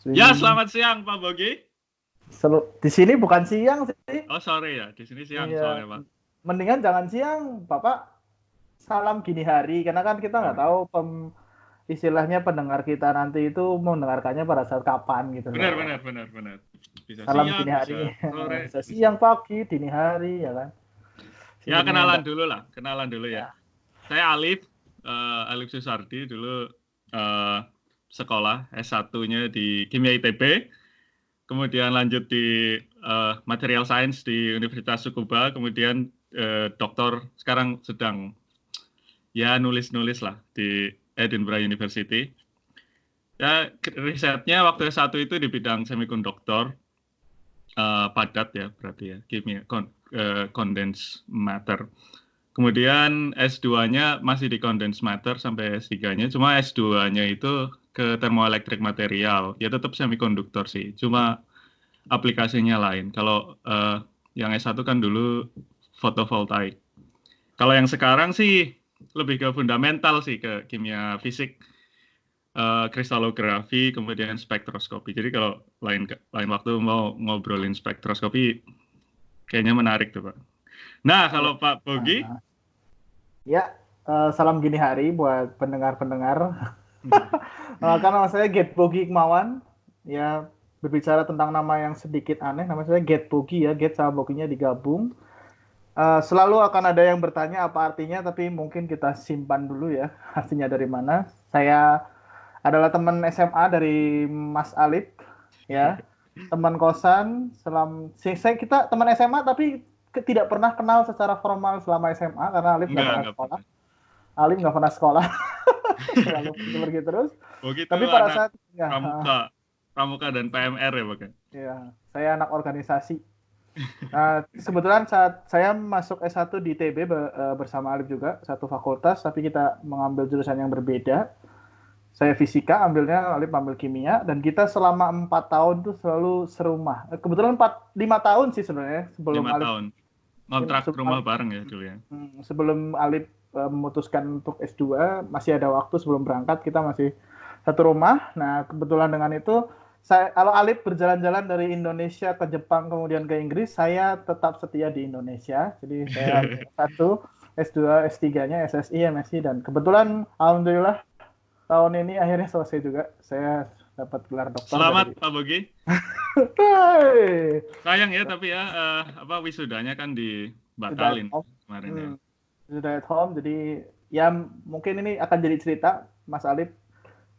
Ya, selamat siang Pak Bogi. Di sini bukan siang sih. Oh, sore ya. Di sini siang Iya. soalnya, Pak. Mendingan jangan siang, Bapak. Salam gini hari, karena kan kita nggak tahu istilahnya pendengar kita nanti itu mendengarkannya pada saat kapan gitu loh. Benar. Bisa Salam siang, gini hari, bisa sore, bisa siang, pagi, dini hari, ya kan. Ya, kenalan dulu ya. Saya Alif Susardi, dulu sekolah S1-nya di Kimia ITB. Kemudian lanjut di Material Science di Universitas Tsukuba, kemudian doktor, sekarang sedang ya nulis-nulis lah di Edinburgh University. Ya, risetnya waktu S1 itu di bidang semikonduktor padat ya, berarti ya, kimia condensed matter. Kemudian S2-nya masih di condensed matter sampai S3-nya, cuma S2-nya itu ke thermoelectric material, ya tetap semikonduktor sih, cuma aplikasinya lain. Kalau yang S1 kan dulu fotovoltaik. Kalau yang sekarang sih lebih ke fundamental sih, ke kimia fisik, kristalografi, kemudian spektroskopi. Jadi kalau lain waktu mau ngobrolin spektroskopi, kayaknya menarik tuh Pak. Nah, kalau Pak Bogi? Ya, salam gini hari buat pendengar-pendengar. Karena saya Get Bogi Ikmawan, ya berbicara tentang nama yang sedikit aneh, nama saya Get Bogi ya, Get sama Boginya digabung. Selalu akan ada yang bertanya apa artinya, tapi mungkin kita simpan dulu ya, artinya dari mana. Saya adalah teman SMA dari Mas Alif, ya, teman kosan. Kita teman SMA tapi tidak pernah kenal secara formal selama SMA karena Alif nggak pernah sekolah. Alif nggak pernah sekolah, selalu pergi terus. Tapi pada saat pramuka dan PMR ya Pak? Iya, saya anak organisasi. Nah, kebetulan saat saya masuk S1 di ITB bersama Alif juga, satu fakultas, tapi kita mengambil jurusan yang berbeda. Saya fisika, ambilnya Alif ambil kimia, dan kita selama 4 tahun tuh selalu serumah. Kebetulan 5 tahun sih sebenarnya sebelum 5 tahun. Ngontrak rumah bareng ya dulu ya. Sebelum Alif memutuskan untuk S2, masih ada waktu sebelum berangkat, kita masih satu rumah. Nah, kebetulan dengan itu, kalau Alif berjalan-jalan dari Indonesia ke Jepang kemudian ke Inggris, saya tetap setia di Indonesia. Jadi saya S1, S2, S3-nya, SSI, MSc, dan kebetulan alhamdulillah tahun ini akhirnya selesai juga. Saya dapat gelar doktor. Selamat Pak Bogi. Sayang ya, tapi ya wisudanya kan dibatalin kemarin ya. Sudah at home, jadi ya mungkin ini akan jadi cerita Mas Alif.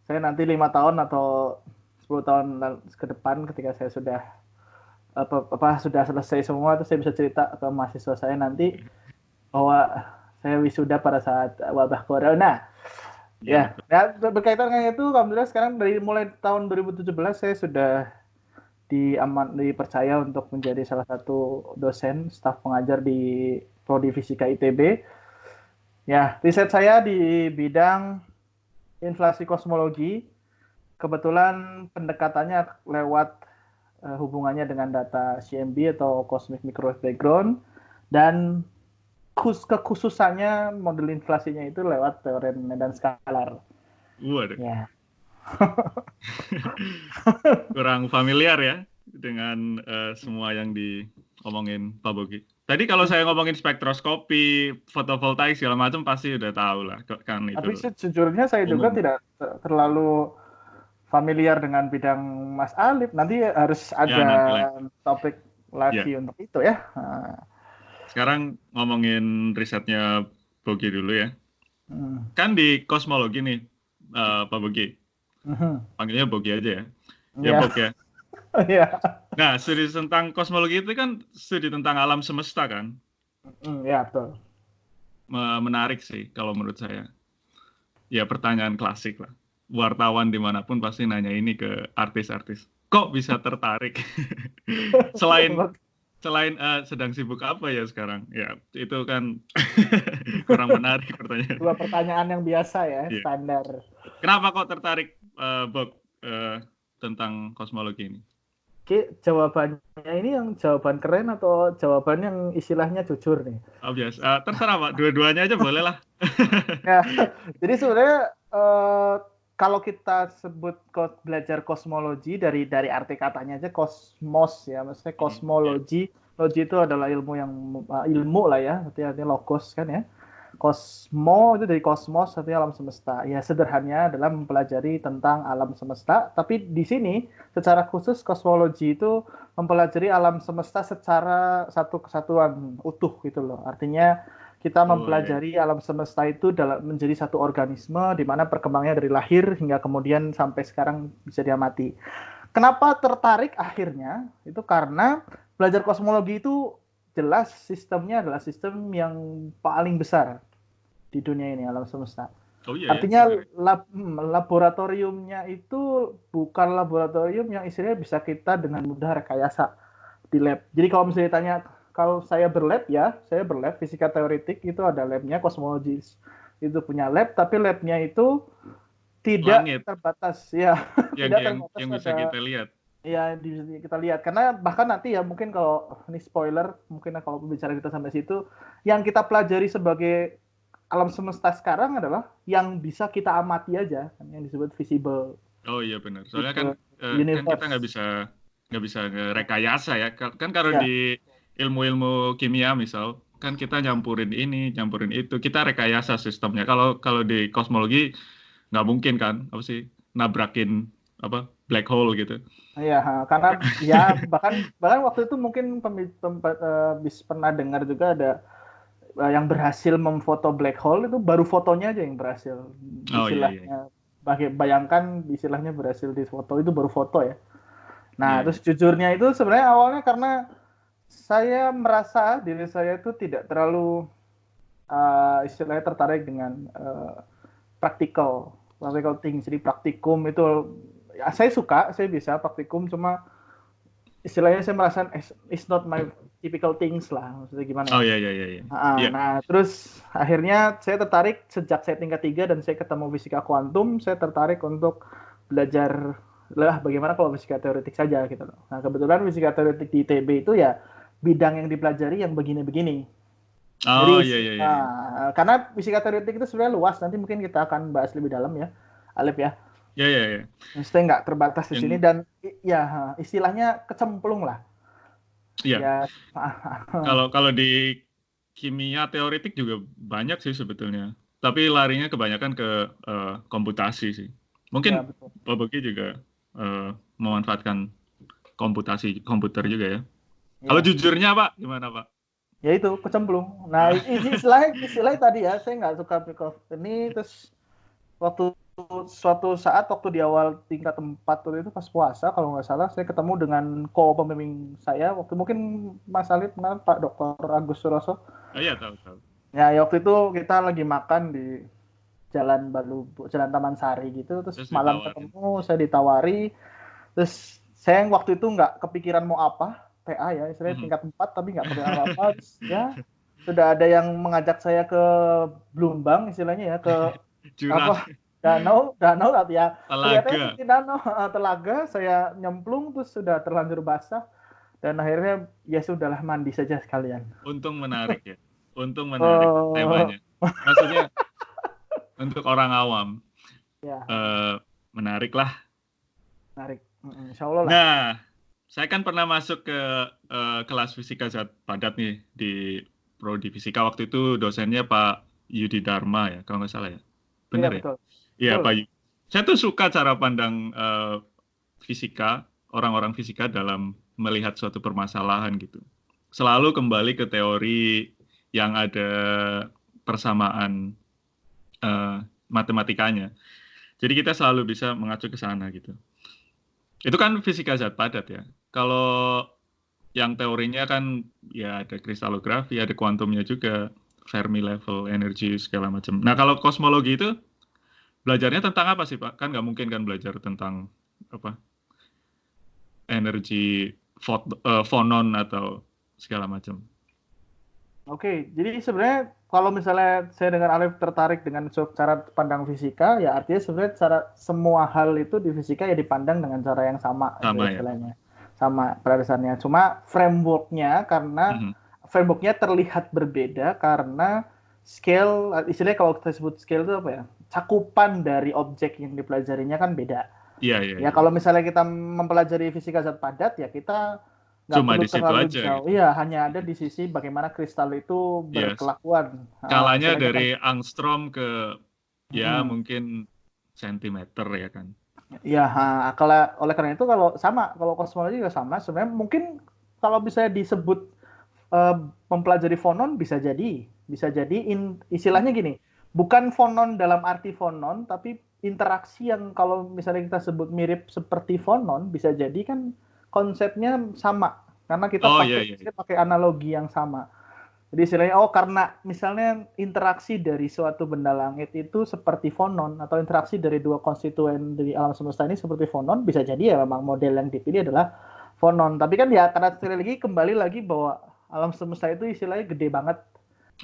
Saya nanti 5 tahun atau 10 tahun ke depan ketika saya sudah sudah selesai semua, terus saya bisa cerita ke mahasiswa saya nanti bahwa saya wisuda pada saat wabah corona. Ya, berkaitan dengan itu, alhamdulillah sekarang dari mulai tahun 2017 saya sudah dipercaya untuk menjadi salah satu dosen, staf pengajar di Prodi Fisika ITB. Ya, riset saya di bidang inflasi kosmologi. Kebetulan pendekatannya lewat hubungannya dengan data CMB atau Cosmic Microwave Background, dan kekhususannya model inflasinya itu lewat teori medan skalar. Waduh. Ya. Kurang familiar ya dengan semua yang diomongin Pak Bogi. Tadi kalau saya ngomongin spektroskopi, fotovoltaik segala macam pasti udah tahu lah kan itu. Tapi sejujurnya saya juga tidak terlalu familiar dengan bidang Mas Alif. Nanti harus ada topik lagi untuk itu ya. Sekarang ngomongin risetnya Bogi dulu ya. Kan di kosmologi nih, Pak Bogi. Panggilnya Bogi aja ya. Ya Bog ya. Nah, studi tentang kosmologi itu kan studi tentang alam semesta kan? Ya, betul. Menarik sih kalau menurut saya. Ya pertanyaan klasik lah. Wartawan dimanapun pasti nanya ini ke artis-artis. Kok bisa tertarik? Selain sedang sibuk apa ya sekarang? Ya, itu kan kurang menarik pertanyaan. Dua pertanyaan yang biasa ya, standar. Kenapa kok tertarik, Bog, tentang kosmologi ini? Oke, jawabannya ini yang jawaban keren atau jawaban yang istilahnya jujur nih? Oh, biasa. Terserah Pak, dua-duanya aja boleh lah. Ya, jadi sebenarnya kalau kita sebut belajar kosmologi dari arti katanya aja kosmos ya, maksudnya kosmologi. Logi itu adalah ilmu yang ilmu lah ya, artinya logos kan ya. Kosmo itu dari kosmos, artinya alam semesta. Ya sederhananya adalah mempelajari tentang alam semesta, tapi di sini secara khusus kosmologi itu mempelajari alam semesta secara satu kesatuan utuh gitu loh. Artinya kita mempelajari alam semesta itu menjadi satu organisme di mana perkembangannya dari lahir hingga kemudian sampai sekarang bisa diamati. Kenapa tertarik akhirnya? Itu karena belajar kosmologi itu jelas sistemnya adalah sistem yang paling besar di dunia ini, alam semesta. Artinya laboratoriumnya itu bukan laboratorium yang istilahnya bisa kita dengan mudah rekayasa di lab. Jadi kalau misalnya ditanya, kalau saya berlab fisika teoretik itu ada labnya, kosmologi itu punya lab, tapi labnya itu tidak terbatas ya. Yang bisa kita lihat. Ya, kita lihat. Karena bahkan nanti ya mungkin kalau ini spoiler, mungkin kalau bicara kita sampai situ, yang kita pelajari sebagai alam semesta sekarang adalah yang bisa kita amati aja, yang disebut visible. Oh iya benar. Soalnya kan kita nggak bisa rekayasa ya. Kan kalau di ilmu-ilmu kimia misal, kan kita nyampurin ini, nyampurin itu, kita rekayasa sistemnya. Kalau di kosmologi nggak mungkin kan, nabrakin black hole gitu. Iya, karena ya bahkan waktu itu mungkin pernah dengar juga ada yang berhasil memfoto black hole, itu baru fotonya aja yang berhasil. Istilahnya, bayangkan istilahnya berhasil difoto, itu baru foto ya. Nah, terus jujurnya itu sebenarnya awalnya karena saya merasa diri saya itu tidak terlalu istilahnya tertarik dengan practical things. Jadi praktikum itu ya, saya bisa praktikum, cuma istilahnya saya merasa it's not my typical things lah, maksudnya gimana? Oh iya. Nah, terus akhirnya saya tertarik sejak saya tingkat 3 dan saya ketemu fisika kuantum, saya tertarik untuk belajar bagaimana kalau fisika teoretik saja gitu loh. Nah, kebetulan fisika teoretik di ITB itu ya bidang yang dipelajari yang begini-begini. Oh iya. Karena fisika teoretik itu sebenarnya luas, nanti mungkin kita akan bahas lebih dalam ya, Alif ya. Iya. Maksudnya nggak terbatas di sini dan ya istilahnya kecemplung lah. Iya. Kalau di kimia teoretik juga banyak sih sebetulnya. Tapi larinya kebanyakan ke komputasi sih. Mungkin Pak Bogi juga memanfaatkan komputer juga ya. Kalau jujurnya Pak, gimana Pak? Ya itu kecemplung. Nah istilahnya tadi ya, saya nggak suka ini, terus suatu saat waktu di awal tingkat 4 itu pas puasa kalau nggak salah, saya ketemu dengan pembimbing saya waktu, mungkin Mas Alif kenal Pak Dr. Agus Suroso. Iya tahu. Ya waktu itu kita lagi makan di Jalan Taman Sari gitu, terus malam ketemu, saya ditawari, terus saya waktu itu nggak kepikiran mau apa, TA ya, istilahnya tingkat 4 tapi nggak kepikiran apa, ya sudah ada yang mengajak saya ke Blumbang istilahnya ya, ke danau ya, telaga, saya nyemplung terus sudah terlanjur basah dan akhirnya ya sudahlah mandi saja sekalian. Untung menarik ya, temanya. Maksudnya untuk orang awam ya. Menarik lah. Insya Allah lah. Nah, saya kan pernah masuk ke kelas fisika zat padat nih di prodi fisika, waktu itu dosennya Pak Yudi Dharma ya kalau nggak salah ya. Benar ya? Betul. Iya Pak Yudi. Saya tuh suka cara pandang fisika, orang-orang fisika dalam melihat suatu permasalahan gitu. Selalu kembali ke teori yang ada persamaan matematikanya. Jadi kita selalu bisa mengacu ke sana gitu. Itu kan fisika zat padat ya. Kalau yang teorinya kan ya ada kristalografi, ada kuantumnya juga, Fermi level, energi segala macam. Nah kalau kosmologi itu belajarnya tentang apa sih Pak? Kan nggak mungkin kan belajar tentang energi fonon atau segala macam. Oke, jadi sebenarnya kalau misalnya saya dengan Alif tertarik dengan cara pandang fisika, ya artinya sebenarnya semua hal itu di fisika ya dipandang dengan cara yang sama istilahnya. Sama pada dasarnya. Cuma frameworknya frameworknya terlihat berbeda karena scale, istilahnya kalau kita sebut scale itu apa ya? cakupan dari objek yang dipelajarinya kan beda. Iya. Ya kalau misalnya kita mempelajari fisika zat padat ya kita nggak Cuma perlu di situ terlalu aja jauh. gitu. Iya, hanya ada di sisi bagaimana kristal itu Yes. berkelakuan. Skalanya Istilahnya kan, dari angstrom ke ya mm, mungkin sentimeter ya kan. ya, oleh karena itu kalau kosmologi juga sama. Sebenarnya mungkin kalau bisa disebut eh, mempelajari fonon bisa jadi istilahnya gini, bukan fonon dalam arti fonon, tapi interaksi yang kalau misalnya kita sebut mirip seperti fonon bisa jadi kan konsepnya sama karena kita Oh iya. pakai analogi yang sama. Jadi istilahnya karena misalnya interaksi dari suatu benda langit itu seperti fonon atau interaksi dari dua konstituen dari alam semesta ini seperti fonon, bisa jadi ya memang model yang dipilih adalah fonon. Tapi kan ya karena sekali lagi kembali lagi bahwa alam semesta itu istilahnya gede banget.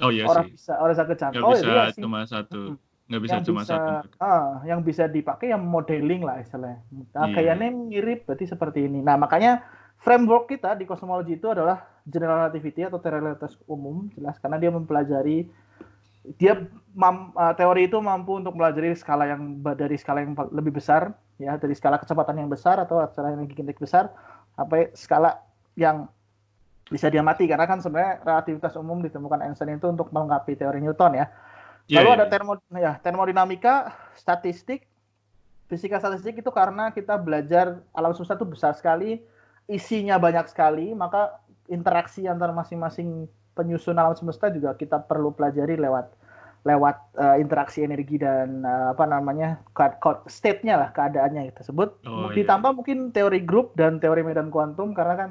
Oh iya Orang sih. bisa Nggak kejangkau ya bisa dia sih. cuma satu. Nggak bisa Yang cuma bisa satu. yang bisa dipakai yang modeling lah istilahnya. Nah, Iya. kayaknya mirip berarti seperti ini. Nah, makanya framework kita di kosmologi itu adalah general relativity atau relativitas umum, jelas karena dia mempelajari teori itu mampu untuk mempelajari dari skala yang lebih besar ya, dari skala kecepatan yang besar atau skala energi kinetik besar sampai skala yang bisa diamati karena kan sebenarnya relativitas umum ditemukan Einstein itu untuk melengkapi teori Newton ya. Iya, Lalu iya, ada iya. termodinamika, statistik. Fisika statistik itu karena kita belajar alam semesta itu besar sekali, isinya banyak sekali, maka interaksi antara masing-masing penyusun alam semesta juga kita perlu pelajari lewat interaksi energi dan state-nya lah, keadaannya kita sebut. Oh iya. Ditambah mungkin teori grup dan teori medan kuantum karena kan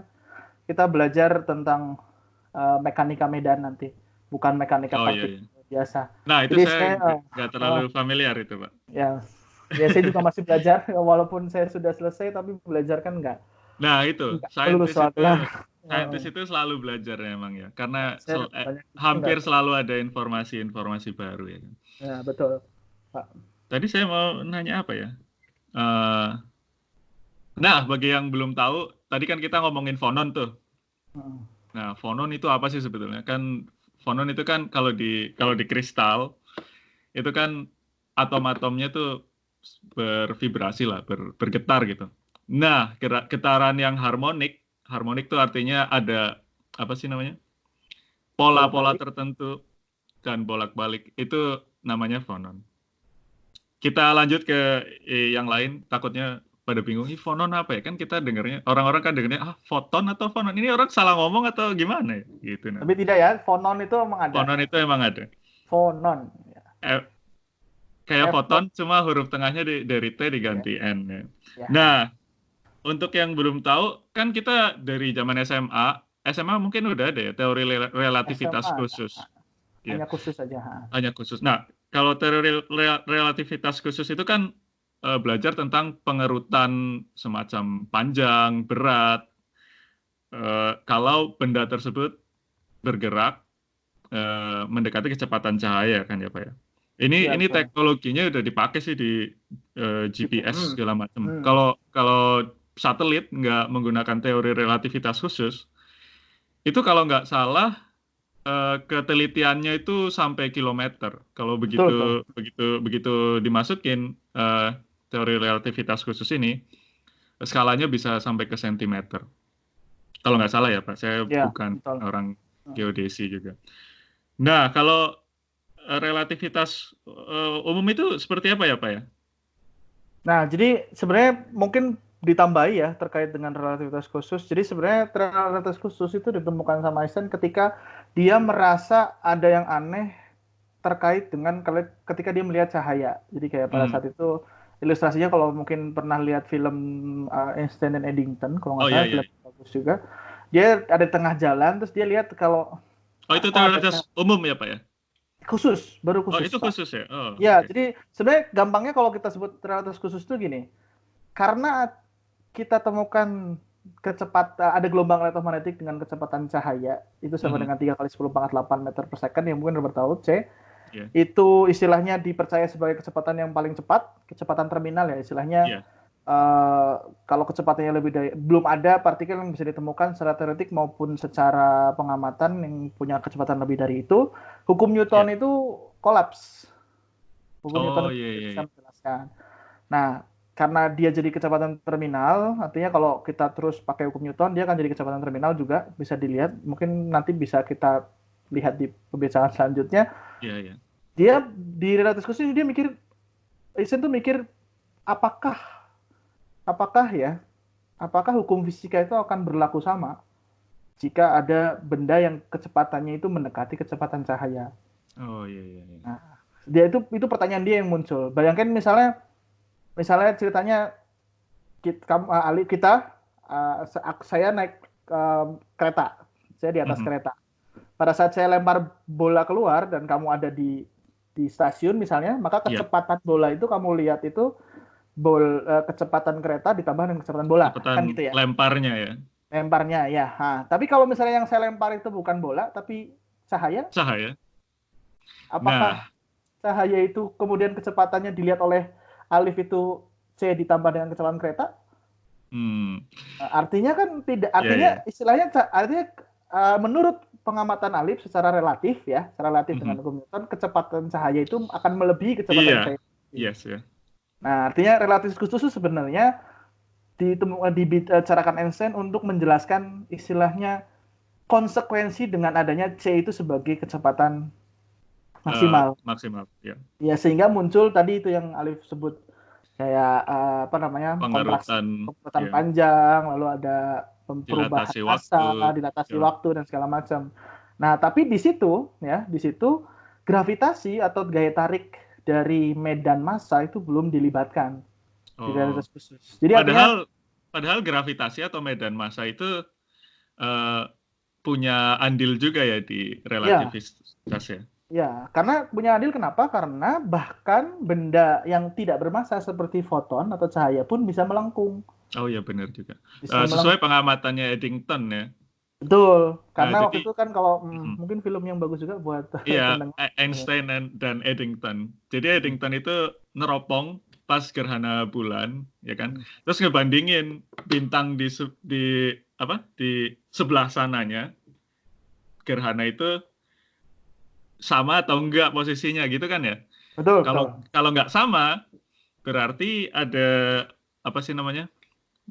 kita belajar tentang mekanika medan nanti, bukan mekanika Oh iya, iya. partikel biasa. Nah, itu Jadi saya nggak terlalu familiar itu, Pak. ya, saya juga masih belajar, walaupun saya sudah selesai, tapi belajar kan Nah, itu. nggak melulu soal gelar. Saintis itu selalu belajar emang ya. Karena Saya banyak hampir nggak. selalu ada informasi-informasi baru ya kan. Ya, betul, Pak. Tadi saya mau nanya apa ya? Eh, nah, bagi yang belum tahu, tadi kan kita ngomongin fonon tuh. Nah, fonon itu apa sih sebetulnya? Kan fonon itu kan kalau di kristal itu kan atom-atomnya tuh bervibrasi lah, bergetar gitu. Nah, getaran yang harmonik tuh artinya ada apa sih namanya? Pola-pola Bolak-balik. tertentu dan bolak-balik itu namanya fonon. Kita lanjut ke yang lain, takutnya pada bingung, ini fonon apa ya? Kan kita dengarnya, orang-orang kan dengarnya, foton atau fonon? Ini orang salah ngomong atau gimana ya? Gitu. Nah. Tapi tidak ya, fonon itu emang ada. Fonon itu emang ada. Fonon. Ya. Kayak F-non. foton, cuma huruf tengahnya dari T diganti N. Ya. Ya. Nah, untuk yang belum tahu, kan kita dari zaman SMA mungkin udah ada ya teori relativitas SMA. khusus. Hanya Ya. khusus saja. Hanya khusus. Nah, kalau teori relativitas khusus itu kan belajar tentang pengerutan semacam panjang, berat. Kalau benda tersebut bergerak mendekati kecepatan cahaya kan ya Pak ya. Ini teknologinya udah dipakai sih di GPS segala macam. Kalau satelit nggak menggunakan teori relativitas khusus, itu kalau nggak salah ketelitiannya itu sampai kilometer. Kalau begitu dimasukin teori relativitas khusus ini, skalanya bisa sampai ke sentimeter. Kalau nggak salah ya Pak, saya bukan orang geodesi juga. Nah, kalau relativitas umum itu seperti apa ya Pak ya? Nah, jadi sebenarnya mungkin ditambahi ya terkait dengan relativitas khusus. Jadi sebenarnya relativitas khusus itu ditemukan sama Einstein ketika dia merasa ada yang aneh terkait dengan ketika dia melihat cahaya. Jadi kayak pada saat itu ilustrasinya kalau mungkin pernah lihat film Einstein dan Eddington, kalau nggak salah film bagus juga. Dia ada di tengah jalan, terus dia lihat kalau itu relativitas umum ya Pak ya? Baru khusus. Oh, itu khusus ya? Oh, ya, jadi sebenarnya gampangnya kalau kita sebut relativitas khusus itu gini. Karena kita temukan ada gelombang elektromagnetik dengan kecepatan cahaya itu sama dengan 3 kali 10 pangkat 8 meter per second yang mungkin Robert tahu C. Yeah. Itu istilahnya dipercaya sebagai kecepatan yang paling cepat, kecepatan terminal ya istilahnya. Yeah. Kalau kecepatannya lebih dari, belum ada partikel yang bisa ditemukan secara teoretik maupun secara pengamatan yang punya kecepatan lebih dari itu. Hukum Newton itu kolaps. Hukum Oh Newton iya. bisa menjelaskan. Nah, karena dia jadi kecepatan terminal, artinya kalau kita terus pakai hukum Newton, dia akan jadi kecepatan terminal juga, bisa dilihat. Mungkin nanti bisa kita lihat di pembicaraan selanjutnya. Iya. Dia di relativitas khusus dia mikir, Einstein tuh mikir apakah hukum fisika itu akan berlaku sama jika ada benda yang kecepatannya itu mendekati kecepatan cahaya. Oh iya. Nah, dia itu pertanyaan dia yang muncul. Bayangkan misalnya ceritanya saya naik kereta, saya di atas kereta. Pada saat saya lempar bola keluar dan kamu ada di stasiun misalnya, maka kecepatan bola itu kamu lihat itu kecepatan kereta ditambah dengan kecepatan bola, kecepatan kan gitu ya. Lemparnya ya. Lemparnya ya. Tapi kalau misalnya yang saya lempar itu bukan bola tapi cahaya, apakah cahaya itu kemudian kecepatannya dilihat oleh Alif itu C ditambah dengan kecepatan kereta? Artinya kan tidak. Artinya istilahnya menurut pengamatan Alif secara relatif dengan hukum Newton, kecepatan cahaya itu akan melebihi kecepatan cahaya. Yes ya. Nah, artinya relativitas khusus sebenarnya dibicarakan Einstein untuk menjelaskan istilahnya konsekuensi dengan adanya C itu sebagai kecepatan maksimal. Maksimal, ya. Ya, sehingga muncul tadi itu yang Alif sebut kayak pengerutan panjang, lalu ada perubahan massa, dilatasi waktu dan segala macam. Nah, tapi di situ gravitasi atau gaya tarik dari medan massa itu belum dilibatkan di relativitas khusus. Jadi padahal gravitasi atau medan massa itu punya andil juga ya di relativitas ya. Ya, karena punya andil kenapa? Karena bahkan benda yang tidak bermassa seperti foton atau cahaya pun bisa melengkung. Oh ya, benar juga. Sesuai pengamatannya Eddington ya. Betul, karena waktu itu kan kalau mungkin film yang bagus juga buat Einstein dan Eddington. Jadi Eddington itu neropong pas gerhana bulan, ya kan? Terus ngebandingin bintang di sebelah sananya gerhana itu sama atau enggak posisinya gitu kan ya? Betul. Kalau nggak sama, berarti ada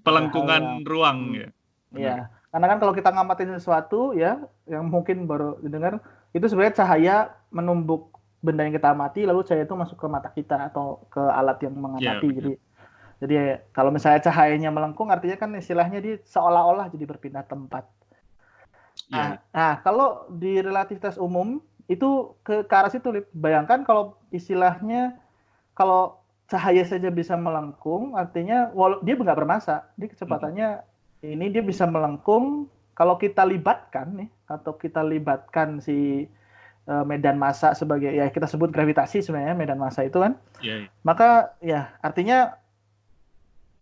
pelengkungan ruang ya. Iya, karena kan kalau kita ngamatin sesuatu ya, yang mungkin baru didengar, itu sebenarnya cahaya menumbuk benda yang kita amati, lalu cahaya itu masuk ke mata kita atau ke alat yang mengamati. Jadi kalau misalnya cahayanya melengkung, artinya kan istilahnya dia seolah-olah jadi berpindah tempat. Nah, kalau di relativitas umum itu ke arah situ, bayangkan kalau istilahnya kalau cahaya saja bisa melengkung, artinya dia nggak bermassa, dia kecepatannya ini dia bisa melengkung. Kalau kita libatkan si medan massa sebagai ya kita sebut gravitasi sebenarnya medan massa itu kan, maka ya artinya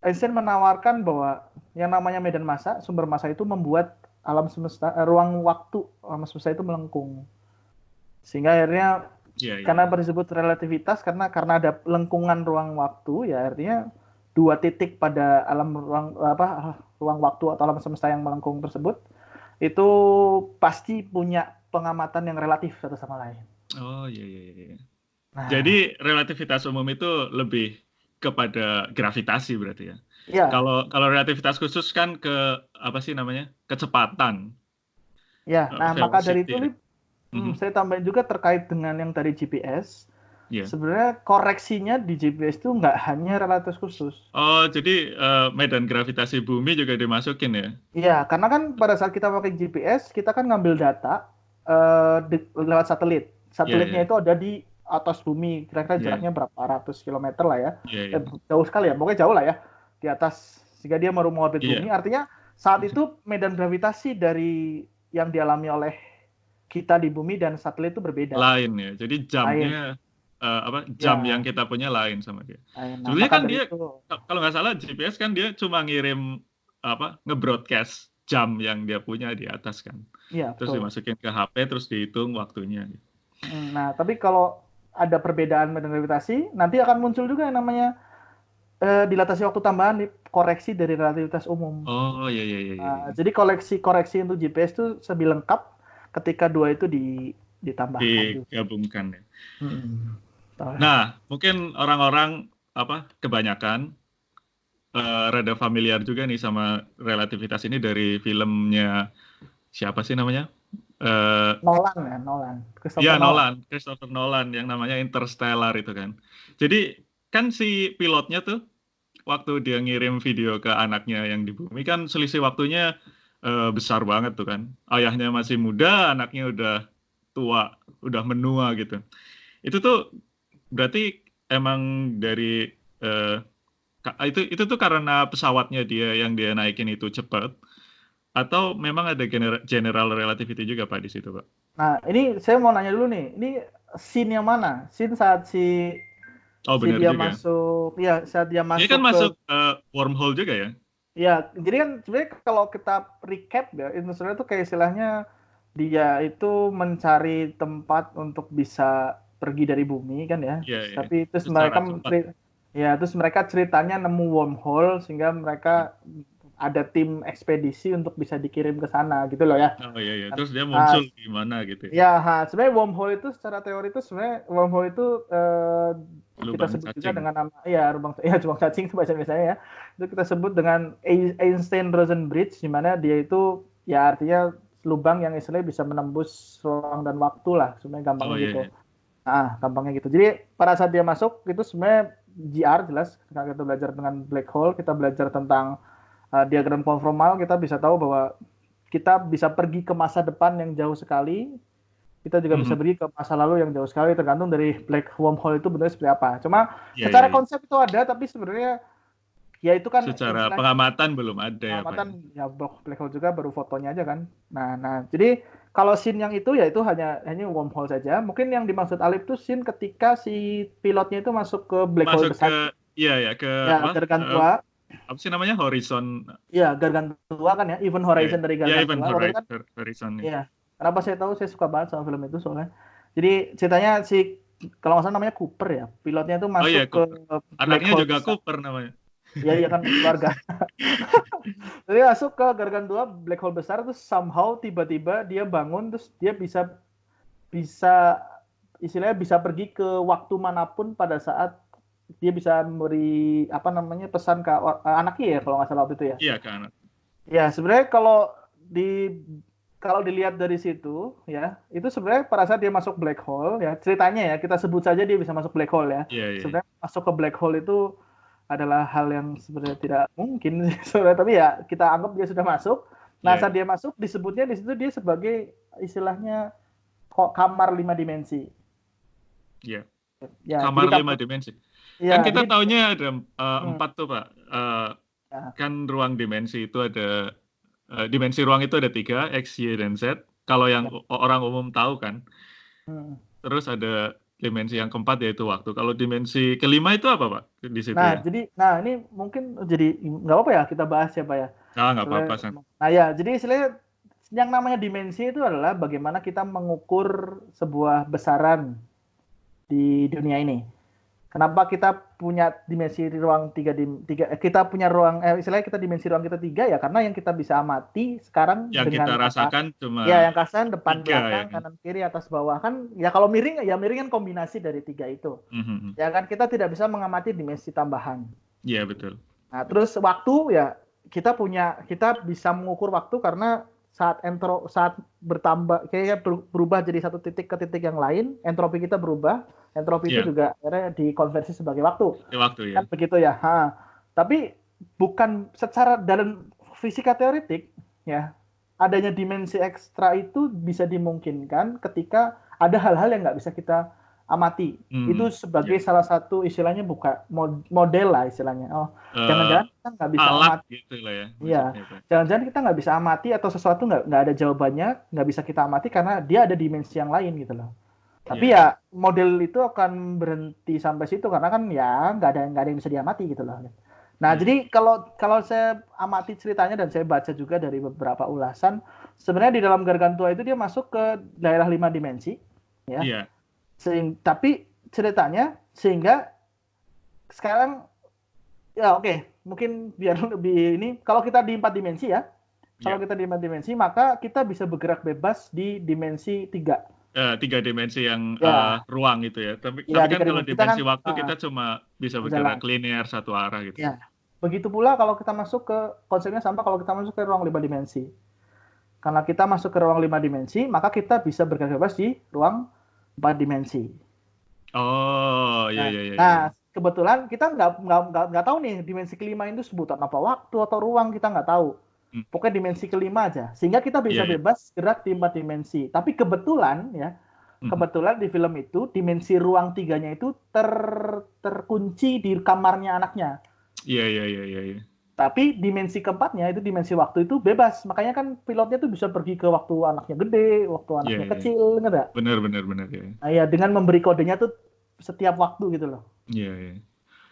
Einstein menawarkan bahwa yang namanya medan massa, sumber massa itu membuat alam semesta, alam semesta itu melengkung. Sehingga akhirnya karena disebut relativitas karena ada lengkungan ruang waktu, ya artinya dua titik pada ruang waktu atau alam semesta yang melengkung tersebut itu pasti punya pengamatan yang relatif satu sama lain. Oh iya. Nah, jadi relativitas umum itu lebih kepada gravitasi berarti ya. Iya. Kalau relativitas khusus kan ke kecepatan. Ya, maka dari itu saya tambahin juga terkait dengan yang tadi GPS. Sebenarnya koreksinya di GPS itu nggak hanya relativitas khusus. Oh, jadi medan gravitasi bumi juga dimasukin ya? Iya, karena kan pada saat kita pakai GPS, kita kan ngambil data lewat satelit. Satelitnya itu ada di atas bumi, kira-kira jaraknya berapa ratus kilometer lah ya. Jauh sekali ya, pokoknya jauh lah ya. Di atas, sehingga dia mengorbit bumi. Artinya saat itu medan gravitasi dari yang dialami oleh kita di bumi dan satelit itu berbeda. Lain ya, jadi jamnya jam yang kita punya lain sama dia. Sebenarnya kan dia kalau nggak salah GPS kan dia cuma ngirim nge-broadcast jam yang dia punya di atas kan. Terus dimasukin ke HP terus dihitung waktunya. Nah, tapi kalau ada perbedaan medan gravitasi, nanti akan muncul juga yang namanya dilatasi waktu tambahan, koreksi dari relativitas umum. Oh iya. Jadi koreksi untuk GPS itu lebih lengkap ketika dua itu ditambahkan. Digabungkan ya. Nah, mungkin orang-orang kebanyakan rada familiar juga nih sama relativitas ini dari filmnya siapa sih namanya? Nolan. Iya, Christopher Nolan yang namanya Interstellar itu kan. Jadi kan si pilotnya tuh waktu dia ngirim video ke anaknya yang di bumi kan selisih waktunya besar banget tuh kan. Ayahnya masih muda, anaknya udah tua, udah menua gitu. Itu tuh berarti emang dari itu tuh karena pesawatnya dia naikin itu cepat atau memang ada general relativity juga Pak di situ Pak? Nah, ini saya mau nanya dulu nih. Ini scene yang mana? Scene saat Oh benar dia juga. masuk, ya saat dia Dia kan masuk ke, masuk wormhole juga ya? ya jadi kan sebenarnya kalau kita recap ya, itu sebenarnya tuh kayak istilahnya dia itu mencari tempat untuk bisa pergi dari bumi kan ya. Iya, iya. Tapi terus Secara cepat. terus mereka ceritanya nemu wormhole sehingga Hmm. mereka ada tim ekspedisi untuk bisa dikirim ke sana gitu loh ya. Oh iya, iya. Terus dia Nah, muncul di mana gitu ya? ya, sebenarnya wormhole itu secara teori itu sebenarnya wormhole itu kita Lubang sebut juga cacing. dengan nama lubang cacing itu bahasa biasanya ya. Itu kita sebut dengan Einstein-Rosen Bridge di mana dia itu ya artinya lubang yang istilahnya bisa menembus ruang dan waktu lah, sebenarnya Oh gampangnya iya, gitu. iya. Gampangnya gitu. Jadi pada saat dia masuk itu sebenarnya GR jelas kalau kita belajar dengan black hole, kita belajar tentang diagram konformal, kita bisa tahu bahwa kita bisa pergi ke masa depan yang jauh sekali, kita juga bisa Mhm. pergi ke masa lalu yang jauh sekali, tergantung dari black wormhole itu bentuknya seperti apa. Cuma Iya, iya, secara iya. konsep itu ada, tapi sebenarnya ya itu kan Secara istilahnya pengamatan belum ada ya Pak ya? pengamatan ya black hole juga baru fotonya aja kan. Nah, jadi kalau scene yang itu ya itu hanya wormhole saja. Mungkin yang dimaksud Alif itu scene ketika si pilotnya itu masuk ke black hole Masuk besar. ke iya ya ke Ya, apa? Gargantua. Apa sih namanya? Horizon. Iya, Gargantua kan ya, Event Ya, Horizon dari ya Event Gargantua. Waktu itu kan, Horizon nih. iya. Kenapa saya tahu saya suka banget sama film itu soalnya. Jadi ceritanya si kalau nggak salah namanya Cooper ya, pilotnya itu Oh masuk iya, ke Cooper. black Anaknya hole juga besar. Cooper namanya. Iya kan keluarga. Jadi masuk ke Gargantua black hole besar terus somehow tiba-tiba dia bangun terus dia bisa bisa istilahnya bisa pergi ke waktu manapun pada saat dia bisa memberi apa namanya pesan ke anaknya ya kalau nggak salah waktu itu ya. Iya kan. Ya, sebenarnya kalau dilihat dari situ ya, itu sebenarnya pada saat dia masuk black hole ya, ceritanya ya, kita sebut saja dia bisa masuk black hole ya. Iya, iya. Sebenarnya masuk ke black hole itu adalah hal yang sebenarnya tidak mungkin sebenarnya, tapi ya kita anggap dia sudah masuk. Nah, Iya, saat dia masuk disebutnya di situ dia sebagai istilahnya kok kamar 5 dimensi. iya. Ya, Kamar jadi 5 dimensi. Kan ya, kita jadi taunya ada hmm, 4 tuh Pak. ya, Kan ruang dimensi itu ada dimensi ruang itu ada 3, X, Y, dan Z. Kalau yang ya, orang umum tahu kan. hmm. Terus ada dimensi yang keempat yaitu waktu. Kalau dimensi kelima itu apa Pak? Di situ ya? Nah ini mungkin jadi nggak apa-apa ya kita bahas ya Pak ya. Ah, nggak apa-apa, San. Nah ya, jadi istilahnya yang namanya dimensi itu adalah bagaimana kita mengukur sebuah besaran di dunia ini. Kenapa kita punya dimensi ruang kita punya ruang istilahnya kita dimensi ruang kita 3 ya karena yang kita bisa amati sekarang Yang kita dengan mata rasakan cuma ya yang kasan depan 3 ya belakang kan? kanan kiri atas bawah kan ya kalau miring ya miring kan kombinasi dari 3 itu. Mhm. Ya kan kita tidak bisa mengamati dimensi tambahan. Iya, betul. Nah, terus waktu ya kita bisa mengukur waktu karena saat bertambah kayaknya berubah jadi satu titik ke titik yang lain, entropi kita berubah. Entropi itu Iya, juga akhirnya dikonversi sebagai waktu. di waktu ya. Kan begitu ya. Tapi bukan secara dalam fisika teoretik ya, adanya dimensi ekstra itu bisa dimungkinkan ketika ada hal-hal yang nggak bisa kita amati. Itu sebagai Ya. salah satu istilahnya buka model lah istilahnya. Oh, Eh, jangan-jangan kita nggak bisa alat amati. gitu lah ya Iya, maksudnya Pak. jangan-jangan kita nggak bisa amati atau sesuatu nggak ada jawabannya, nggak bisa kita amati karena dia ada dimensi yang lain gitu loh. Tapi Iya. ya model itu akan berhenti sampai situ karena kan ya nggak ada yang bisa diamati gitu loh. Nah, Hmm. jadi kalau saya amati ceritanya dan saya baca juga dari beberapa ulasan, sebenarnya di dalam Gargantua itu dia masuk ke daerah 5 dimensi, ya. Iya. Tapi ceritanya sehingga sekarang ya oke, mungkin biar lebih ini kalau kita di 4 dimensi ya. Kalau Iya. kita di 4 dimensi, maka kita bisa bergerak bebas di dimensi 3. tiga dimensi yang Ya, ruang itu ya. Tapi ya kan tiga kalau dimensi kita kan dimensi waktu kita cuma bisa berjalan. bergerak linear satu arah gitu. Ya, begitu pula kalau kita masuk ke konsepnya sama kalau kita masuk ke ruang 5 dimensi. Karena kita masuk ke ruang 5 dimensi, maka kita bisa bergerak bebas di ruang 4 dimensi. Oh, iya Nah, iya iya. nah kebetulan kita nggak tahu nih dimensi kelima itu sebutan apa, waktu atau ruang kita nggak tahu. Pokoknya dimensi kelima aja. Sehingga kita bisa Iya, iya. bebas gerak di 4 dimensi. Tapi kebetulan ya, kebetulan di film itu dimensi ruang tiganya itu terkunci di kamarnya anaknya. Iya iya iya iya. Tapi dimensi keempatnya itu dimensi waktu itu bebas. Makanya kan pilotnya tuh bisa pergi ke waktu anaknya gede, waktu Iya anaknya iya. kecil, enggak? Benar benar benar ya. Nah, ya dengan memberi kodenya tuh setiap waktu gitu loh. Iya iya.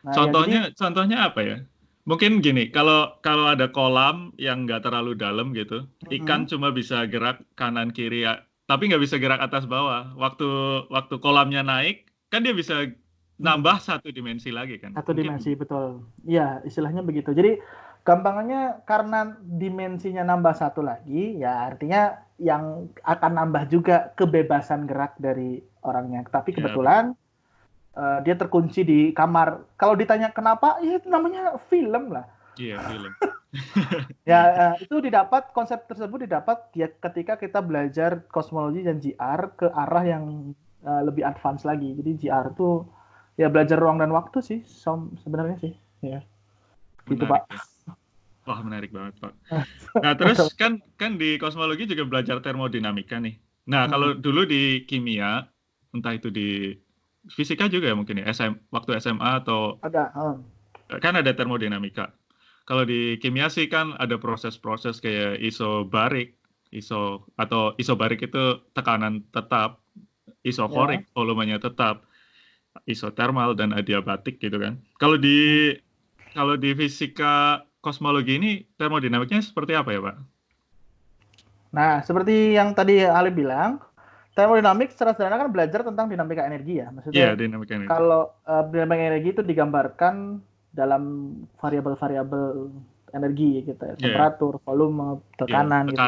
Nah, ya jadi Contohnya apa ya? Mungkin gini, kalau ada kolam yang nggak terlalu dalam gitu, ikan cuma bisa gerak kanan kiri, tapi nggak bisa gerak atas bawah. Waktu kolamnya naik, kan dia bisa nambah satu dimensi lagi kan? satu Mungkin. dimensi, betul. Iya, istilahnya begitu. Jadi gampangannya karena dimensinya nambah satu lagi, ya artinya yang akan nambah juga kebebasan gerak dari orangnya. Tapi kebetulan dia terkunci di kamar. Kalau ditanya kenapa, ya itu namanya film lah. Iya, film. Ya, itu konsep tersebut didapat ya ketika kita belajar kosmologi dan GR ke arah yang lebih advance lagi. Jadi GR itu ya belajar ruang dan waktu sih, sebenarnya sih. Ya, gitu Pak. Ya. Wah, menarik banget Pak. Nah, terus kan di kosmologi juga belajar termodinamika nih. Nah, kalau dulu di kimia, entah itu di fisika juga ya mungkin ya, waktu SMA atau ada. Kan ada termodinamika. Kalau di kimia sih kan ada proses-proses kayak isobarik, isobarik itu tekanan tetap, isokorik volumenya tetap, isotermal dan adiabatik gitu kan. Kalau di fisika kosmologi ini termodinamiknya seperti apa ya, Pak? Nah, seperti yang tadi Ali bilang, termodinamik secara sederhana kan belajar tentang dinamika energi ya. Maksudnya dinamika energi. Kalau dinamika energi itu digambarkan dalam variabel-variabel energi gitu ya, temperatur, volume, tekanan gitu.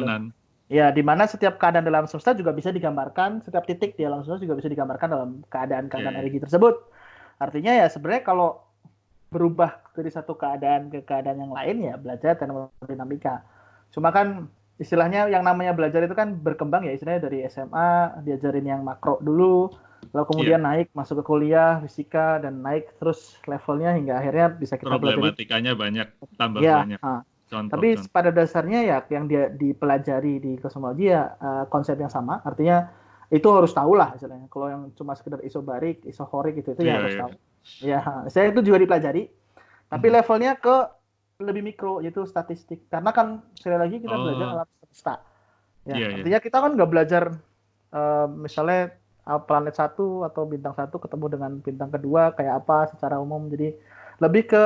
Ya, di mana setiap keadaan dalam semesta juga bisa digambarkan, setiap titik di alam semesta juga bisa digambarkan dalam keadaan-keadaan energi tersebut. Artinya ya sebenarnya kalau berubah dari satu keadaan ke keadaan yang lain ya belajar termodinamika. Cuma kan istilahnya yang namanya belajar itu kan berkembang ya, istilahnya dari SMA diajarin yang makro dulu, lalu kemudian naik masuk ke kuliah fisika dan naik terus levelnya hingga akhirnya bisa kita pelajari. Problematikanya banyak, tambah banyak. Tapi pada dasarnya ya yang dia dipelajari di kosmologi ya konsep yang sama, artinya itu harus tahu lah istilahnya. Kalau yang cuma sekedar isobarik, isokorik itu ya harus tahu. Ya, saya itu juga dipelajari. Tapi levelnya ke lebih mikro yaitu statistik. Karena kan sekali lagi kita belajar alam semesta. Ya, artinya kita kan nggak belajar misalnya planet 1 atau bintang 1 ketemu dengan bintang kedua kayak apa secara umum. Jadi lebih ke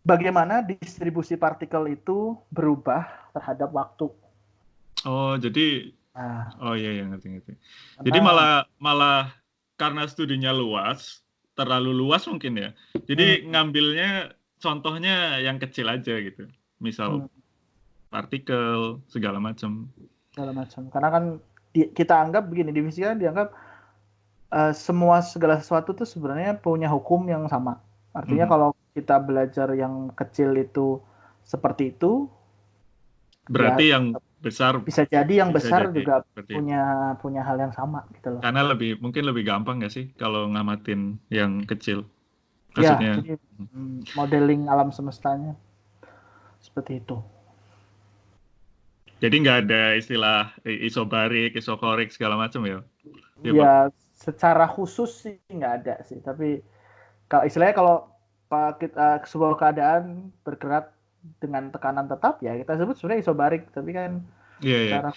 bagaimana distribusi partikel itu berubah terhadap waktu. Oh, jadi iya ngerti. Jadi malah karena studinya luas, terlalu luas mungkin ya. Jadi ngambilnya contohnya yang kecil aja gitu. Misal partikel segala macam. Karena kan kita anggap begini, di fisika dianggap segala sesuatu tuh sebenarnya punya hukum yang sama. Artinya kalau kita belajar yang kecil itu seperti itu, berarti yang besar bisa jadi yang besar juga punya hal yang sama gitu loh. Karena mungkin lebih gampang nggak sih kalau ngamatin yang kecil? Maksudnya jadi modeling alam semestanya seperti itu. Jadi nggak ada istilah isobarik, isokorik segala macam ya? Ya, secara khusus sih nggak ada sih. Tapi istilahnya kalau sebuah keadaan bergerak dengan tekanan tetap ya kita sebut sebenarnya isobarik. Tapi kan secara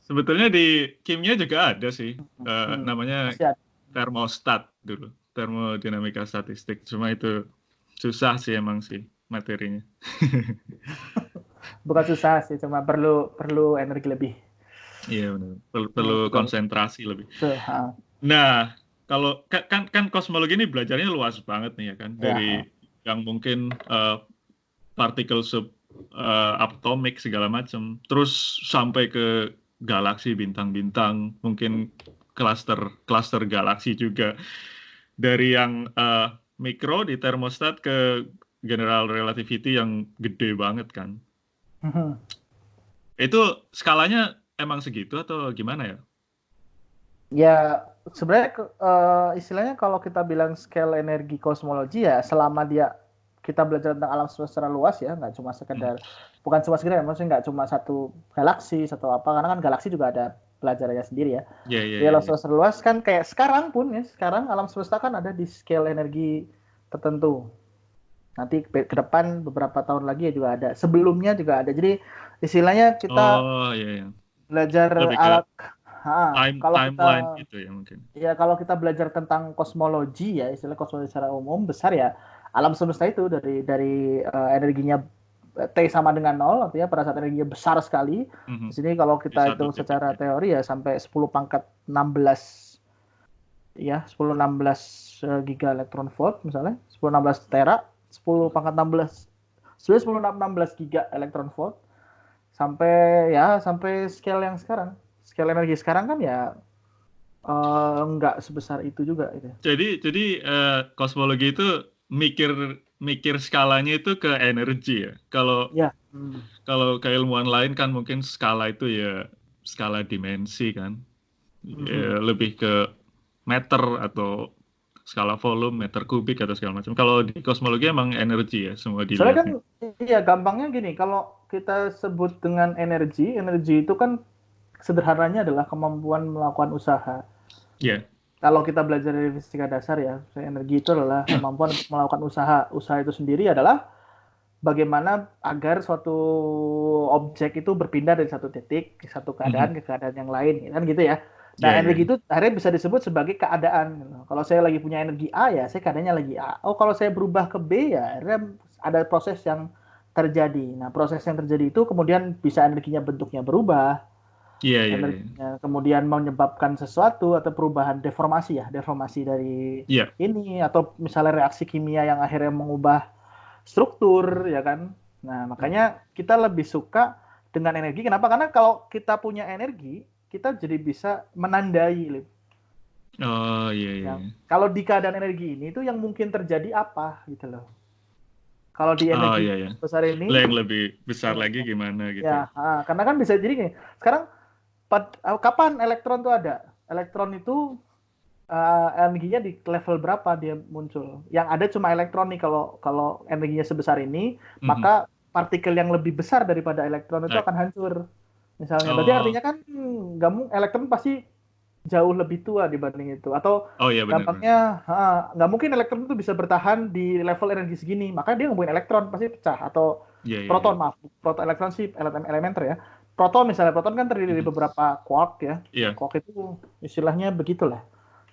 sebetulnya di kimia juga ada sih namanya termostat dulu, termodinamika statistik. Cuma itu susah sih emang sih materinya. Bukan susah sih, cuma perlu energi lebih. Iya benar, perlu konsentrasi lebih. Nah, kalau kan kosmologi ini belajarnya luas banget nih ya kan, dari yang mungkin partikel subatomik segala macam, terus sampai ke galaksi, bintang-bintang, mungkin cluster galaksi juga. Dari yang mikro di termostat ke general relativity yang gede banget kan. Itu skalanya emang segitu atau gimana ya? Ya, sebenarnya istilahnya kalau kita bilang scale energi kosmologi ya, selama kita belajar tentang alam semesta secara luas ya, nggak cuma sekedar, bukan cuma sekedar, maksudnya nggak cuma satu galaksi, satu apa, karena kan galaksi juga ada pelajarannya sendiri ya. Di alam semesta luas kan kayak sekarang pun ya, sekarang alam semesta kan ada di scale energi tertentu. Nanti ke depan beberapa tahun lagi ya juga ada. Sebelumnya juga ada. Jadi istilahnya kita belajar alat kalau timeline kita, gitu ya mungkin. Ya kalau kita belajar tentang kosmologi ya, istilah kosmologi secara umum besar ya, alam semesta itu dari energinya T sama dengan 0, artinya pada saat energinya besar sekali. Di sini kalau kita hitung secara teori ya sampai 10 pangkat 16 ya, 10-16 giga elektron volt misalnya, 10-16 tera, 10 pangkat 16 sebenarnya 10-16 giga elektron volt sampai scale yang sekarang. Scale energi sekarang kan ya nggak sebesar itu juga gitu. Jadi kosmologi itu mikir skalanya itu ke energi ya. Kalau keilmuan lain kan mungkin skala itu ya skala dimensi kan. Ya, lebih ke meter atau skala volume, meter kubik atau segala macam. Kalau di kosmologi emang energi ya semua dilihat. Soalnya kan iya gampangnya gini, kalau kita sebut dengan energi itu kan sederhananya adalah kemampuan melakukan usaha. Yeah. Kalau kita belajar dari fisika dasar ya, energi itu adalah kemampuan untuk melakukan usaha. Usaha itu sendiri adalah bagaimana agar suatu objek itu berpindah dari satu titik ke satu keadaan ke keadaan yang lain, kan gitu ya. Nah, energi itu akhirnya bisa disebut sebagai keadaan. Kalau saya lagi punya energi A ya, saya keadaannya lagi A. Oh, kalau saya berubah ke B ya, akhirnya ada proses yang terjadi. Nah, proses yang terjadi itu kemudian bisa energinya bentuknya berubah. Kemudian menyebabkan sesuatu atau perubahan deformasi dari ini, atau misalnya reaksi kimia yang akhirnya mengubah struktur ya kan. Nah, makanya kita lebih suka dengan energi. Kenapa? Karena kalau kita punya energi, kita jadi bisa menandai. Kalau di keadaan energi ini itu yang mungkin terjadi apa gitu loh. Kalau di energi besar ini yang lebih besar lagi gimana gitu. Ya, karena kan bisa jadi gini. Sekarang kapan elektron itu ada? Elektron itu energinya di level berapa dia muncul? Yang ada cuma elektron nih. Kalau energinya sebesar ini, maka partikel yang lebih besar daripada elektron itu akan hancur. Misalnya, berarti artinya kan elektron pasti jauh lebih tua dibanding itu. Atau gampangnya nggak mungkin elektron itu bisa bertahan di level energi segini. Maka dia ngomongin elektron pasti pecah. Atau proton, proton elektron sih elementer ya. Proton kan terdiri dari beberapa quark ya. Quark itu istilahnya begitulah.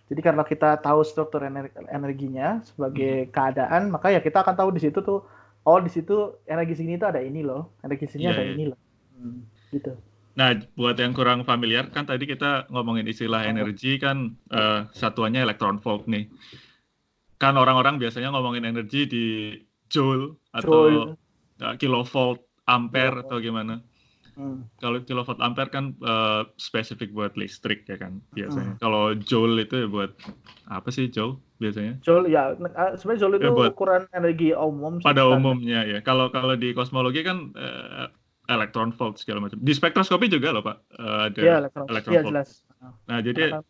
Jadi karena kita tahu struktur energinya sebagai keadaan, maka ya kita akan tahu di situ tuh, di situ energi segini tuh ada ini loh, energi sini ada ini loh. Gitu. Nah, buat yang kurang familiar, kan tadi kita ngomongin istilah energi kan satuannya elektron volt nih. Kan orang-orang biasanya ngomongin energi di joule atau kilovolt, ampere atau gimana. Kalau kilowatt ampere kan spesifik buat listrik ya kan biasanya. Kalau joule itu ya buat apa sih joule biasanya? Joule ya, sebenarnya joule itu ukuran energi umum. Pada umumnya ya. Kalau di kosmologi kan elektron volt segala macam. Di spektroskopi juga loh Pak ada elektron volt. Jelas. Nah jadi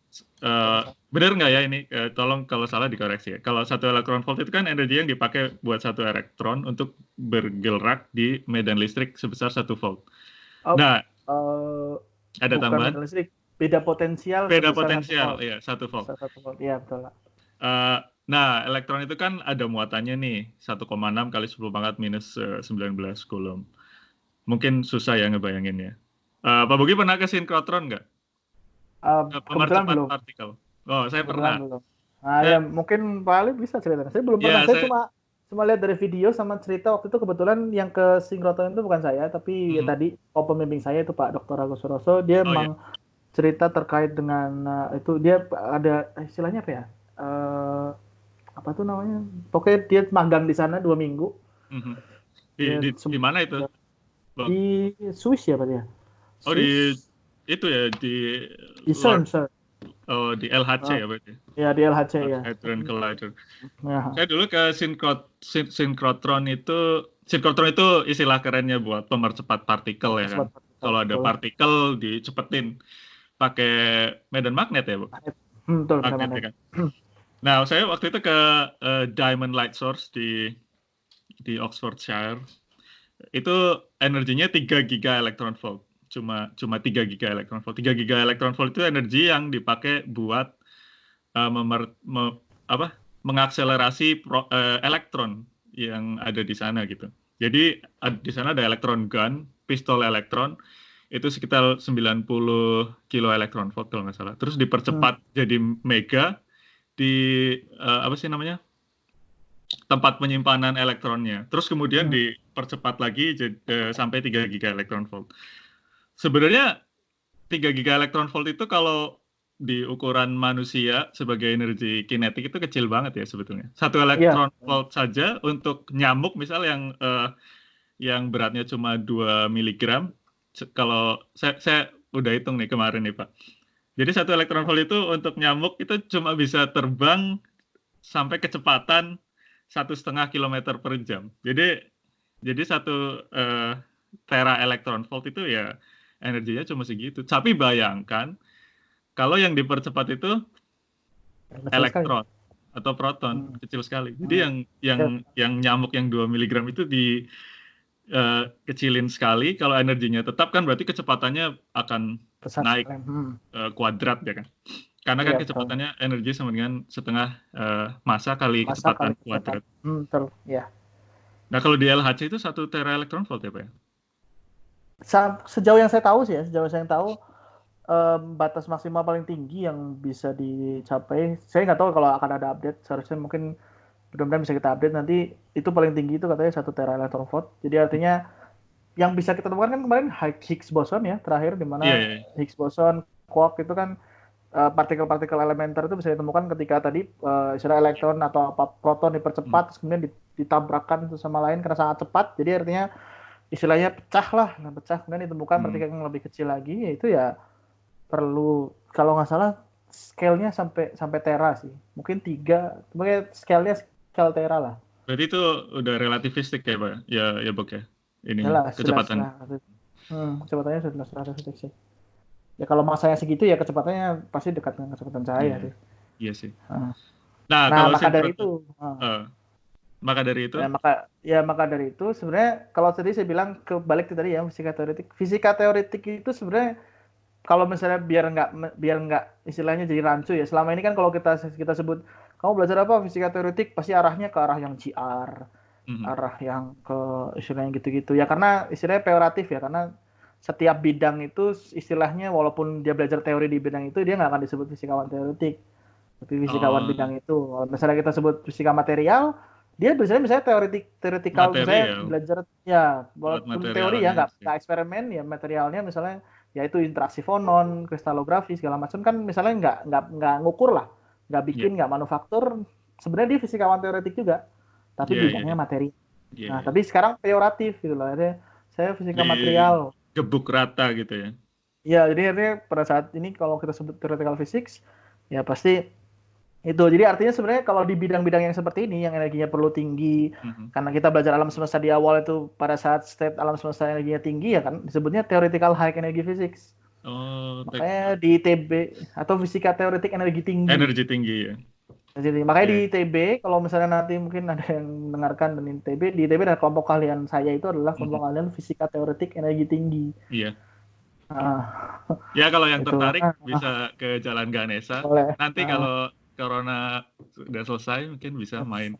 benar nggak ya ini? Tolong kalau salah dikoreksi ya. Kalau satu elektron volt itu kan energi yang dipakai buat satu elektron untuk bergerak di medan listrik sebesar 1 volt. Nah, ada tambahan. Listrik, beda potensial. Iya, 1 volt. Iya, betul. Nah, elektron itu kan ada muatannya nih, 1,6 kali 10 pangkat minus 19 coulomb. Mungkin susah ya ngebayanginnya. Pak Bogi pernah ke sinkrotron nggak? Kebetulan belum. Partikel. Oh, saya pernah. Belum. Nah, ya mungkin Pak Ali bisa cerita. Saya belum pernah. Saya cuma lihat dari video sama cerita. Waktu itu kebetulan yang ke sinkroton itu bukan saya, tapi ya tadi pembimbing saya itu Pak Dr. Agus Suroso, dia memang cerita terkait dengan itu. Dia ada istilahnya apa ya? Apa tuh namanya? Pokoknya dia magang di sana 2 minggu. Di mana itu? Di Swiss ya Pak ya? Di itu ya Di CERN. Di LHC ya berarti. Ya di LHC ya. Hadron Collider. Ya. Saya dulu ke synchrotron itu istilah kerennya buat pemercepat partikel ya kan. Kalau ada partikel dicepetin pakai medan magnet ya, Bu? Betul, magnet ya kan. Nah, saya waktu itu ke Diamond Light Source di Oxfordshire. Itu energinya 3 giga electron volt. Cuma 3 giga electron volt. 3 giga electron volt itu energi yang dipakai buat mengakselerasi elektron yang ada di sana gitu. Jadi di sana ada elektron gun, pistol elektron, itu sekitar 90 kilo elektron volt kalau nggak salah. Terus dipercepat jadi mega di tempat penyimpanan elektronnya. Terus kemudian dipercepat lagi sampai 3 giga electron volt. Sebenarnya 3 giga electron volt itu kalau di ukuran manusia sebagai energi kinetik itu kecil banget ya sebetulnya. 1 elektron volt saja untuk nyamuk misal yang beratnya cuma 2 miligram. Kalau saya udah hitung nih kemarin nih Pak. Jadi 1 elektron volt itu untuk nyamuk itu cuma bisa terbang sampai kecepatan 1,5 kilometer per jam. Jadi 1 tera elektron volt itu ya energinya cuma segitu. Tapi bayangkan kalau yang dipercepat itu elektron atau proton, kecil sekali. Jadi yang nyamuk yang 2 miligram itu kecilin sekali. Kalau energinya tetap kan berarti kecepatannya akan naik kuadrat ya kan. Karena kan kecepatannya energi sama dengan setengah massa kali kecepatan kuadrat. Betul, ya. Nah kalau di LHC itu 1 tera elektron volt ya Pak ya? Sejauh yang saya tahu sih ya, batas maksimal paling tinggi yang bisa dicapai, saya nggak tahu kalau akan ada update, seharusnya mungkin mudah-mudahan bisa kita update nanti, itu paling tinggi itu katanya 1 tera electron volt. Jadi artinya yang bisa kita temukan kan kemarin Higgs boson ya, terakhir di mana Higgs boson, quark itu kan partikel-partikel elementer itu bisa ditemukan ketika tadi istilah elektron atau proton dipercepat, terus kemudian ditabrakkan satu sama lain karena sangat cepat. Jadi artinya istilahnya pecah kemudian ditemukan partikel yang lebih kecil lagi, yaitu ya perlu kalau nggak salah scale-nya sampai tera sih, mungkin 3, mungkin scale-nya scale tera lah. Berarti itu udah relativistik ya Pak ya Bok ya, ini jelas, kecepatan. Kecepatannya sudah relativistik sih. Ya kalau masanya segitu ya kecepatannya pasti dekat dengan kecepatan cahaya sih. Iya sih. Nah kalau maka dari itu. Maka dari itu sebenarnya kalau tadi saya bilang kebalik tadi ya, fisika teoretik. Fisika teoretik itu sebenarnya kalau misalnya biar nggak istilahnya jadi rancu ya. Selama ini kan kalau kita sebut kamu belajar apa fisika teoretik pasti arahnya ke arah yang GR, arah yang ke istilahnya gitu-gitu ya, karena istilahnya peoratif ya, karena setiap bidang itu istilahnya walaupun dia belajar teori di bidang itu dia nggak akan disebut fisikawan teoretik, tapi fisikawan bidang itu. Kalau misalnya kita sebut fisika material, dia misalnya teoretikal, misalnya belajar ya walaupun teori ya nggak eksperimen ya, materialnya misalnya yaitu interaksi fonon, kristalografi segala macam kan, misalnya nggak ngukur lah, nggak bikin, nggak manufaktur, sebenarnya dia fisikawan teoretik juga, tapi bidangnya materi. Nah tapi sekarang peoratif gitu loh, saya fisika material. Gebuk rata gitu ya. Ya, jadi artinya pada saat ini kalau kita sebut theoretical physics, ya pasti itu. Jadi artinya sebenarnya kalau di bidang-bidang yang seperti ini, yang energinya perlu tinggi, karena kita belajar alam semesta di awal itu pada saat state alam semesta energinya tinggi ya kan, disebutnya theoretical high energy physics. Makanya di ITB atau fisika teoretik energi tinggi. Energi tinggi ya. Jadi makanya di ITB kalau misalnya nanti mungkin ada yang mendengarkan dan di ITB ada kelompok kalian saya itu adalah kelompok kalian fisika teoretik energi tinggi. Iya. Ya kalau yang tertarik bisa ke Jalan Ganesha. Boleh. Nanti kalau corona sudah selesai mungkin bisa main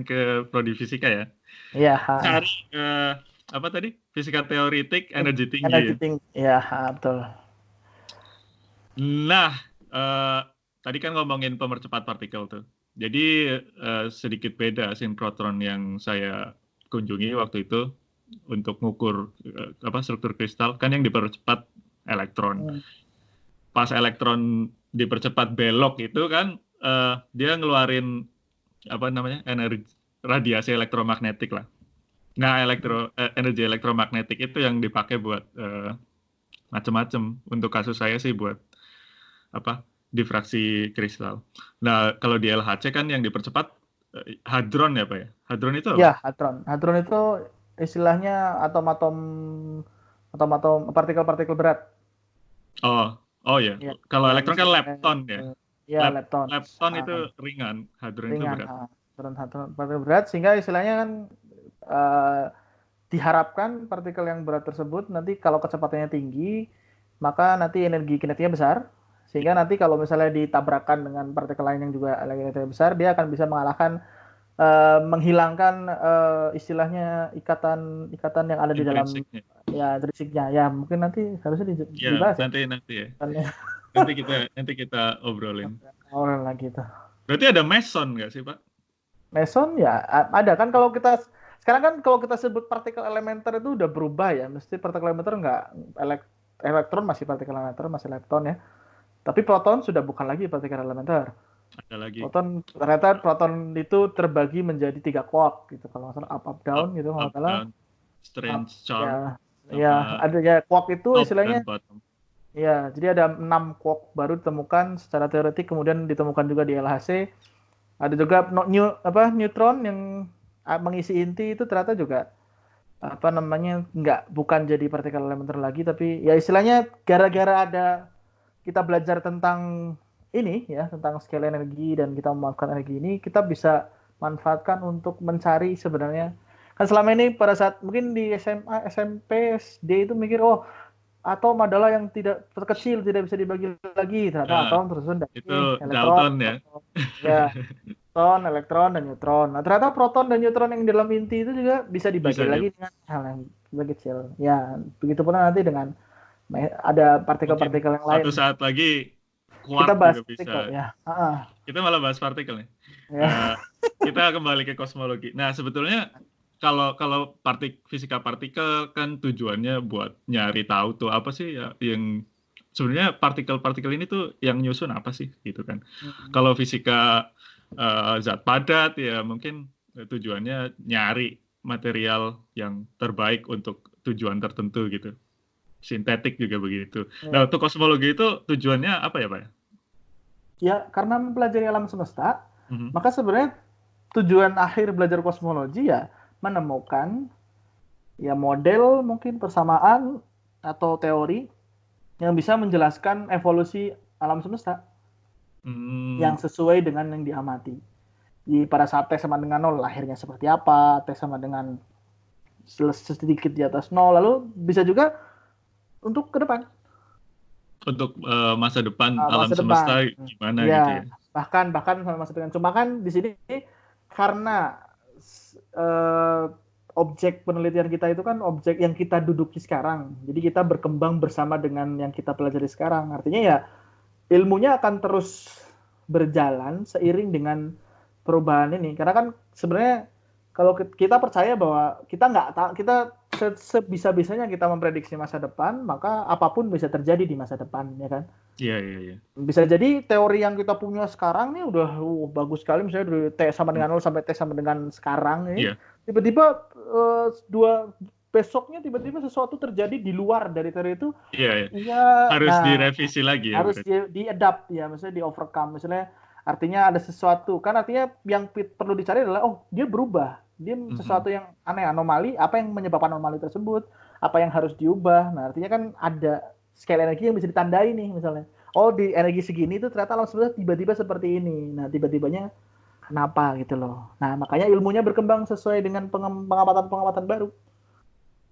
ke prodi fisika ya. Iya. Cari apa tadi? Fisika teoretik energi tinggi. Energi tinggi. Iya, betul. Nah, tadi kan ngomongin pemercepat partikel tuh. Jadi sedikit beda sinkrotron yang saya kunjungi waktu itu untuk ngukur struktur kristal, kan yang dipercepat elektron. Pas elektron dipercepat belok itu kan dia ngeluarin energi radiasi elektromagnetik lah. Nah, energi elektromagnetik itu yang dipakai buat macam-macam. Untuk kasus saya sih buat difraksi kristal. Nah, kalau di LHC kan yang dipercepat hadron ya Pak ya? Hadron itu apa? Ya, hadron. Hadron itu istilahnya atom-atom partikel-partikel berat. Oh ya. Ya, Kalau ya elektron kan misalnya, lepton ya. ya lepton. Lepton itu ringan, hadron itu Ringan. berat. Hadron partikel berat, sehingga istilahnya kan diharapkan partikel yang berat tersebut nanti kalau kecepatannya tinggi, maka nanti energi kinetiknya besar, sehingga nanti kalau misalnya ditabrakkan dengan partikel lain yang juga energi kinetiknya besar, dia akan bisa mengalahkan menghilangkan istilahnya ikatan yang ada di dalam ya intrinsiknya. Ya mungkin nanti harusnya dibahas. Nanti ya. nanti kita obrolin. Obrolin lagi itu. Berarti ada meson nggak sih Pak? Meson ya ada kan. Kalau kita sekarang kan kalau kita sebut partikel elementer itu udah berubah ya. Mesti partikel elementer nggak elektron masih partikel elementer, masih lepton ya. Tapi proton sudah bukan lagi partikel elementer. Ada lagi. Ternyata proton itu terbagi menjadi 3 quark gitu, kalau nggak salah up down gitu, kalau nggak salah. Strange charm. Ya, ada ya quark itu istilahnya. Ya, jadi ada 6 quark baru ditemukan secara teoretik, kemudian ditemukan juga di LHC. Ada juga neutron yang mengisi inti itu ternyata juga bukan jadi partikel elementer lagi, tapi ya istilahnya gara-gara ada kita belajar tentang ini ya, tentang scale energi dan kita memanfaatkan energi ini, kita bisa manfaatkan untuk mencari sebenarnya. Kan selama ini pada saat mungkin di SMA, SMP, SD itu mikir atom adalah yang tidak terkecil, tidak bisa dibagi lagi. Ternyata atom tersusun dari elektron ya. Ya, proton, elektron dan neutron. Nah, ternyata proton dan neutron yang dalam inti itu juga bisa dibagi lagi dengan hal yang lebih kecil. Ya, begitu pula nanti dengan ada partikel-partikel yang lain. Suatu saat lagi kita bahas partikel ya. Kita malah bahas partikel nih. Ya. Kita kembali ke kosmologi. Nah, sebetulnya kalau fisika partikel kan tujuannya buat nyari tahu tuh apa sih ya yang sebenarnya partikel-partikel ini tuh yang nyusun apa sih gitu kan. Kalau fisika zat padat ya mungkin tujuannya nyari material yang terbaik untuk tujuan tertentu gitu. Sintetik juga begitu. Nah, untuk kosmologi itu tujuannya apa ya Pak? Ya, karena mempelajari alam semesta, maka sebenarnya tujuan akhir belajar kosmologi ya menemukan ya model mungkin persamaan atau teori yang bisa menjelaskan evolusi alam semesta yang sesuai dengan yang diamati. Pada saat T sama dengan 0 lahirnya seperti apa, T sama dengan sedikit di atas 0, lalu bisa juga untuk ke depan. Untuk masa depan alam semesta gimana ya, gitu ya. Bahkan masa depan. Cuma kan di sini karena objek penelitian kita itu kan objek yang kita duduki sekarang. Jadi kita berkembang bersama dengan yang kita pelajari sekarang. Artinya ya ilmunya akan terus berjalan seiring dengan perubahan ini. Karena kan sebenarnya kalau kita percaya bahwa kita sebisa-bisanya kita memprediksi masa depan, maka apapun bisa terjadi di masa depan, ya kan? Iya. Bisa jadi teori yang kita punya sekarang nih udah bagus sekali, misalnya dari T sama dengan 0 sampai T sama dengan sekarang nih. Tiba-tiba besoknya tiba-tiba sesuatu terjadi di luar dari teori itu. Iya. Harus direvisi lagi ya. Harus di-adapt ya, misalnya di-overcome, misalnya artinya ada sesuatu. Kan artinya yang perlu dicari adalah dia berubah. Dia sesuatu yang aneh, anomali, apa yang menyebabkan anomali tersebut, apa yang harus diubah. Nah, artinya kan ada scale energi yang bisa ditandai nih misalnya. Di energi segini itu ternyata alam semesta tiba-tiba seperti ini. Nah, tiba-tibanya kenapa gitu loh. Nah, makanya ilmunya berkembang sesuai dengan pengamatan-pengamatan baru.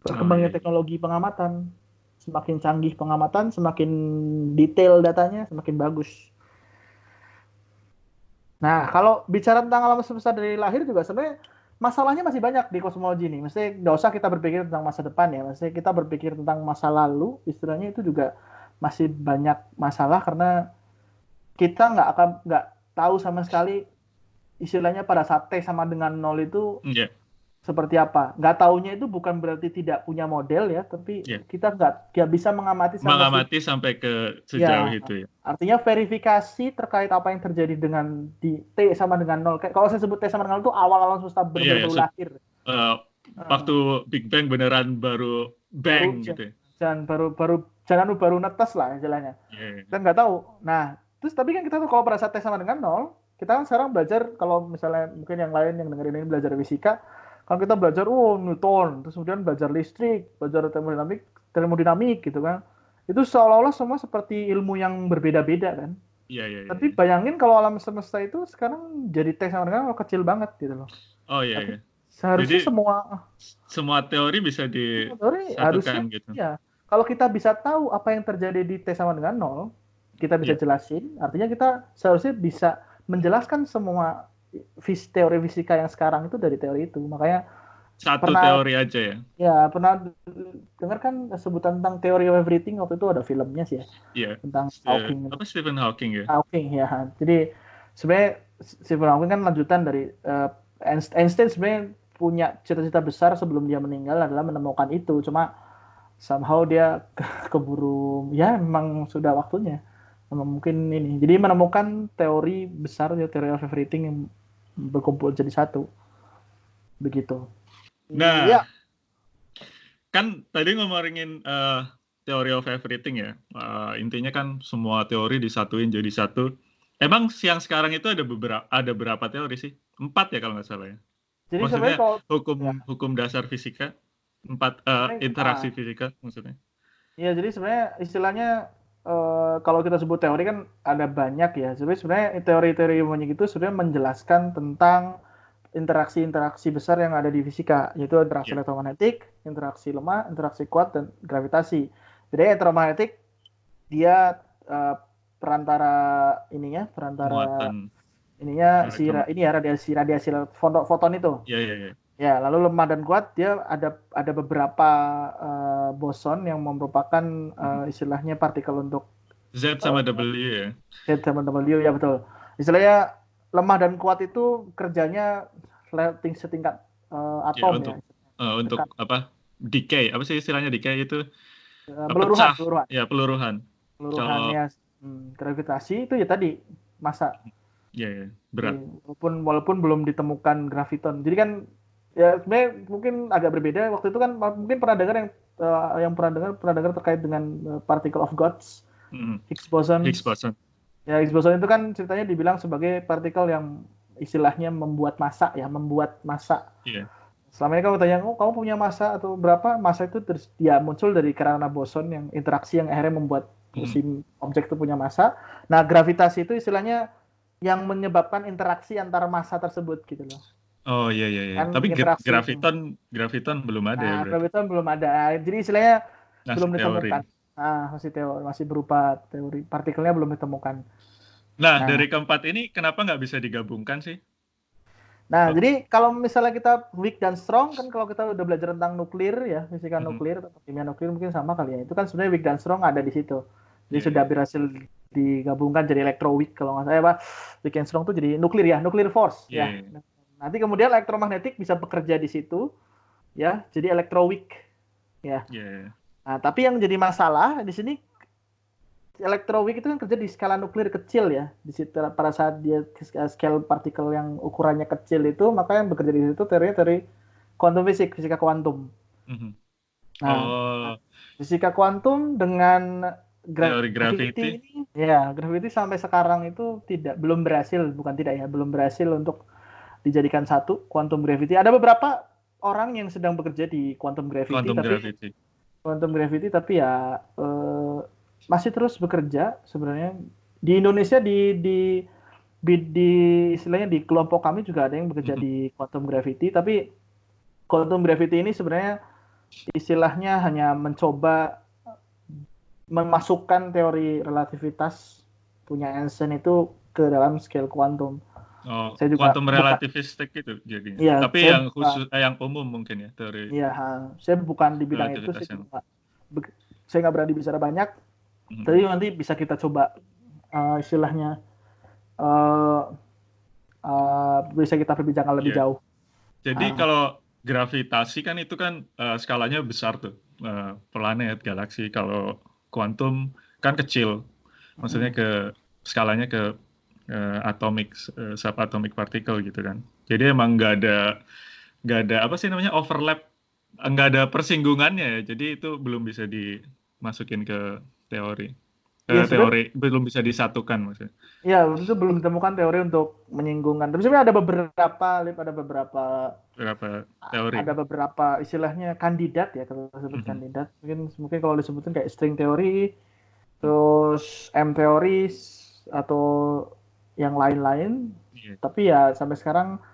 Berkembangnya teknologi pengamatan. Semakin canggih pengamatan, semakin detail datanya, semakin bagus. Nah, kalau bicara tentang alam semesta dari lahir juga sebenarnya masalahnya masih banyak di kosmologi nih. Mesti nggak usah kita berpikir tentang masa depan ya. Mesti kita berpikir tentang masa lalu. Istilahnya itu juga masih banyak masalah karena kita nggak tahu sama sekali istilahnya pada saat T sama dengan 0 itu seperti apa. Nggak taunya itu bukan berarti tidak punya model ya, tapi kita nggak bisa mengamati sampai ke sejauh itu ya. Artinya verifikasi terkait apa yang terjadi dengan di T sama dengan 0. Kalau saya sebut T sama dengan 0 itu awal alam semesta baru lahir. Waktu Big Bang beneran baru bang gitu ya. Dan baru jangan baru netes lah istilahnya. Kita nggak tahu. Nah, terus tapi kan kita tahu kalau pada saat T sama dengan 0, kita kan sekarang belajar, kalau misalnya mungkin yang lain yang dengerin ini belajar fisika, kalau kita belajar Newton, terus kemudian belajar listrik, belajar termodinamik gitu kan. Itu seolah-olah semua seperti ilmu yang berbeda-beda kan. Iya. Tapi bayangin kalau alam semesta itu sekarang jadi T sama dengan 0 kecil banget gitu loh. Oh iya. Tapi seharusnya jadi, semua teori bisa disatukan gitu. Ya. Kalau kita bisa tahu apa yang terjadi di T sama dengan 0, kita bisa jelasin, artinya kita seharusnya bisa menjelaskan semua teori fisika yang sekarang itu dari teori itu. Makanya teori aja ya. Ya, pernah dengar kan sebutan tentang theory of everything, waktu itu ada filmnya sih ya. Iya. Tentang Hawking. Stephen Hawking ya. Hawking ya. Jadi sebenarnya Stephen Hawking kan lanjutan dari Einstein sebenarnya punya cita-cita besar sebelum dia meninggal adalah menemukan itu. Cuma somehow dia keburu, ya memang sudah waktunya. Memang mungkin ini. Jadi menemukan teori besar, ya, theory of everything yang berkumpul jadi satu. Begitu. Nah, kan tadi ngomongin theory of everything ya. Intinya kan semua teori disatuin jadi satu. Emang yang sekarang itu ada berapa teori sih? 4 ya kalau nggak salah ya. Jadi maksudnya hukum dasar fisika, 4 interaksi fisika maksudnya. Iya, jadi sebenarnya istilahnya kalau kita sebut teori kan ada banyak ya. Sebenarnya teori-teori banyak itu sebenarnya menjelaskan tentang interaksi-interaksi besar yang ada di fisika, yaitu interaksi elektromagnetik, interaksi lemah, interaksi kuat, dan gravitasi. Jadi elektromagnetik dia perantara radiasi foton itu. Iya. Ya, lalu lemah dan kuat dia ada beberapa boson yang merupakan istilahnya partikel untuk Z sama W ya. Z sama W ya, betul. Istilahnya lemah dan kuat itu kerjanya setingkat atom ya. Untuk apa? Decay. Apa sih istilahnya decay itu? Peluruhan. Ya, peluruhan. Ya. Gravitasi itu ya tadi massa. Iya, berat. Walaupun belum ditemukan graviton. Jadi kan ya sebenarnya mungkin agak berbeda. Waktu itu kan mungkin pernah dengar pernah dengar terkait dengan particle of gods, Higgs boson. Ya, Higgs boson itu kan ceritanya dibilang sebagai partikel yang istilahnya membuat massa. Iya. Selama ini kamu tanya, kamu punya massa atau berapa? Massa itu muncul dari karena boson yang interaksi yang akhirnya membuat si objek itu punya massa. Nah, gravitasi itu istilahnya yang menyebabkan interaksi antara massa tersebut gitu loh. Oh iya. Kan tapi graviton belum ada ya berarti. Graviton belum ada. Jadi istilahnya belum ditemukan. Masih teori, masih berupa teori. Partikelnya belum ditemukan. Nah, dari keempat ini kenapa nggak bisa digabungkan sih? Nah, jadi kalau misalnya kita weak dan strong, kan kalau kita udah belajar tentang nuklir ya, fisika nuklir atau kimia nuklir mungkin sama kali ya. Itu kan sebenarnya weak dan strong ada di situ. Jadi sudah berhasil digabungkan jadi electroweak kalau nggak salah, weak and strong itu jadi nuklir ya, nuclear force ya. Nanti kemudian elektromagnetik bisa bekerja di situ ya, jadi electroweak ya. Nah, tapi yang jadi masalah di sini electroweak itu kan kerja di skala nuklir kecil ya. Di situ pada saat dia scale partikel yang ukurannya kecil itu, maka yang bekerja di situ teori kuantum fisika kuantum. Nah, fisika kuantum dengan gravity ini, ya, gravity sampai sekarang itu belum berhasil untuk dijadikan satu quantum gravity. Ada beberapa orang yang sedang bekerja di quantum gravity, tapi ya masih terus bekerja sebenarnya. Di Indonesia di istilahnya di kelompok kami juga ada yang bekerja di quantum gravity, tapi quantum gravity ini sebenarnya istilahnya hanya mencoba memasukkan teori relativitas punya Einstein itu ke dalam scale kuantum. Saya juga kuantum relativistik itu jadinya. Ya, tapi yang khusus yang umum mungkin ya teori. Iya, saya bukan di bidang itu sih. Saya nggak berani bicara banyak. Tapi nanti bisa kita coba istilahnya bisa kita perbincangkan lebih jauh. Jadi kalau gravitasi kan itu kan skalanya besar tuh, planet, galaksi. Kalau kuantum kan kecil, maksudnya skalanya ke atomic, subatomic particle gitu kan. Jadi emang nggak ada apa sih namanya overlap, nggak ada persinggungannya ya. Jadi itu belum bisa masukin ke teori. Iya, Teori belum bisa disatukan maksudnya. Iya, itu belum ditemukan teori untuk menyinggungkan. Tapi sebenarnya Berapa teori? ada beberapa istilahnya kandidat ya, kalau disebut kandidat. Mungkin kalau disebutin kayak string teori, terus M teori atau yang lain-lain. Yeah. Tapi ya sampai sekarang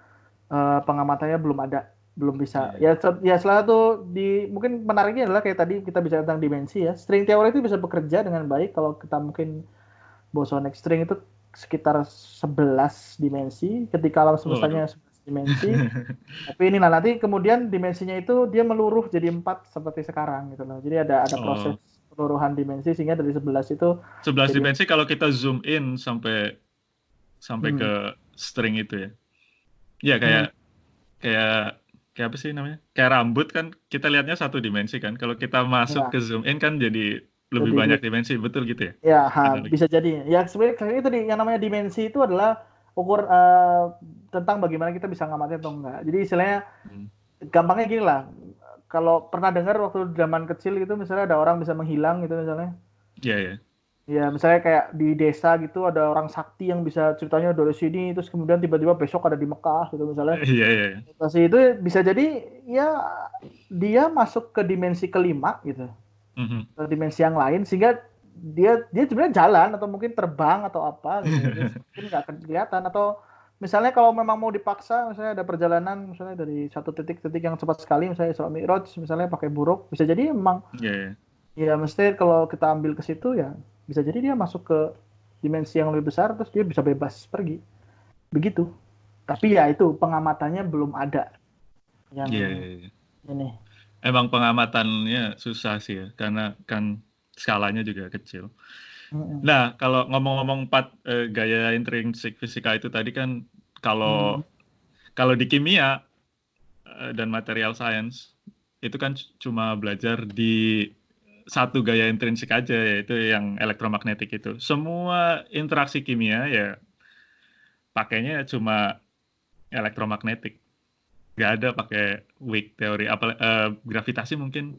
pengamatannya belum bisa. Yeah. Ya salah satu mungkin menariknya adalah kayak tadi kita bicara tentang dimensi ya. String teori itu bisa bekerja dengan baik kalau kita mungkin bosonic string itu sekitar 11 dimensi, ketika alam semestanya 11 dimensi. Tapi ini nanti kemudian dimensinya itu dia meluruh jadi 4 seperti sekarang gitu loh. Jadi ada proses peluruhan dimensi sehingga dari 11 itu 11 dimensi kalau kita zoom in sampai ke string itu ya. Ya kayak apa sih namanya? Kayak rambut kan kita lihatnya satu dimensi kan. Kalau kita masuk ke zoom in kan jadi lebih banyak dimensi, betul gitu ya? Ya, bisa jadi. Ya sebenarnya itu yang namanya dimensi itu adalah ukur tentang bagaimana kita bisa ngamatin atau enggak. Jadi istilahnya gampangnya gini lah. Kalau pernah dengar waktu zaman kecil gitu misalnya ada orang bisa menghilang gitu misalnya. Iya, ya. Ya, misalnya kayak di desa gitu ada orang sakti yang bisa ceritanya dari sini terus kemudian tiba-tiba besok ada di Mekah gitu misalnya. Iya. Tapi itu bisa jadi ya dia masuk ke dimensi kelima gitu. Ke dimensi yang lain sehingga dia sebenarnya jalan atau mungkin terbang atau apa gitu. Mungkin nggak akan kelihatan atau misalnya kalau memang mau dipaksa misalnya ada perjalanan misalnya dari satu titik yang cepat sekali misalnya Isra Mi'raj misalnya pakai buruk bisa jadi emang ya mesti kalau kita ambil ke situ ya bisa jadi dia masuk ke dimensi yang lebih besar terus dia bisa bebas pergi begitu. Tapi ya itu pengamatannya belum ada yang ini. Emang pengamatannya susah sih ya karena kan skalanya juga kecil. Nah, kalau ngomong-ngomong 4 gaya intrinsik fisika itu tadi kan kalau di kimia dan material science itu kan cuma belajar di satu gaya intrinsik aja yaitu yang elektromagnetik itu. Semua interaksi kimia ya pakainya cuma elektromagnetik. Nggak ada pakai weak teori. Gravitasi mungkin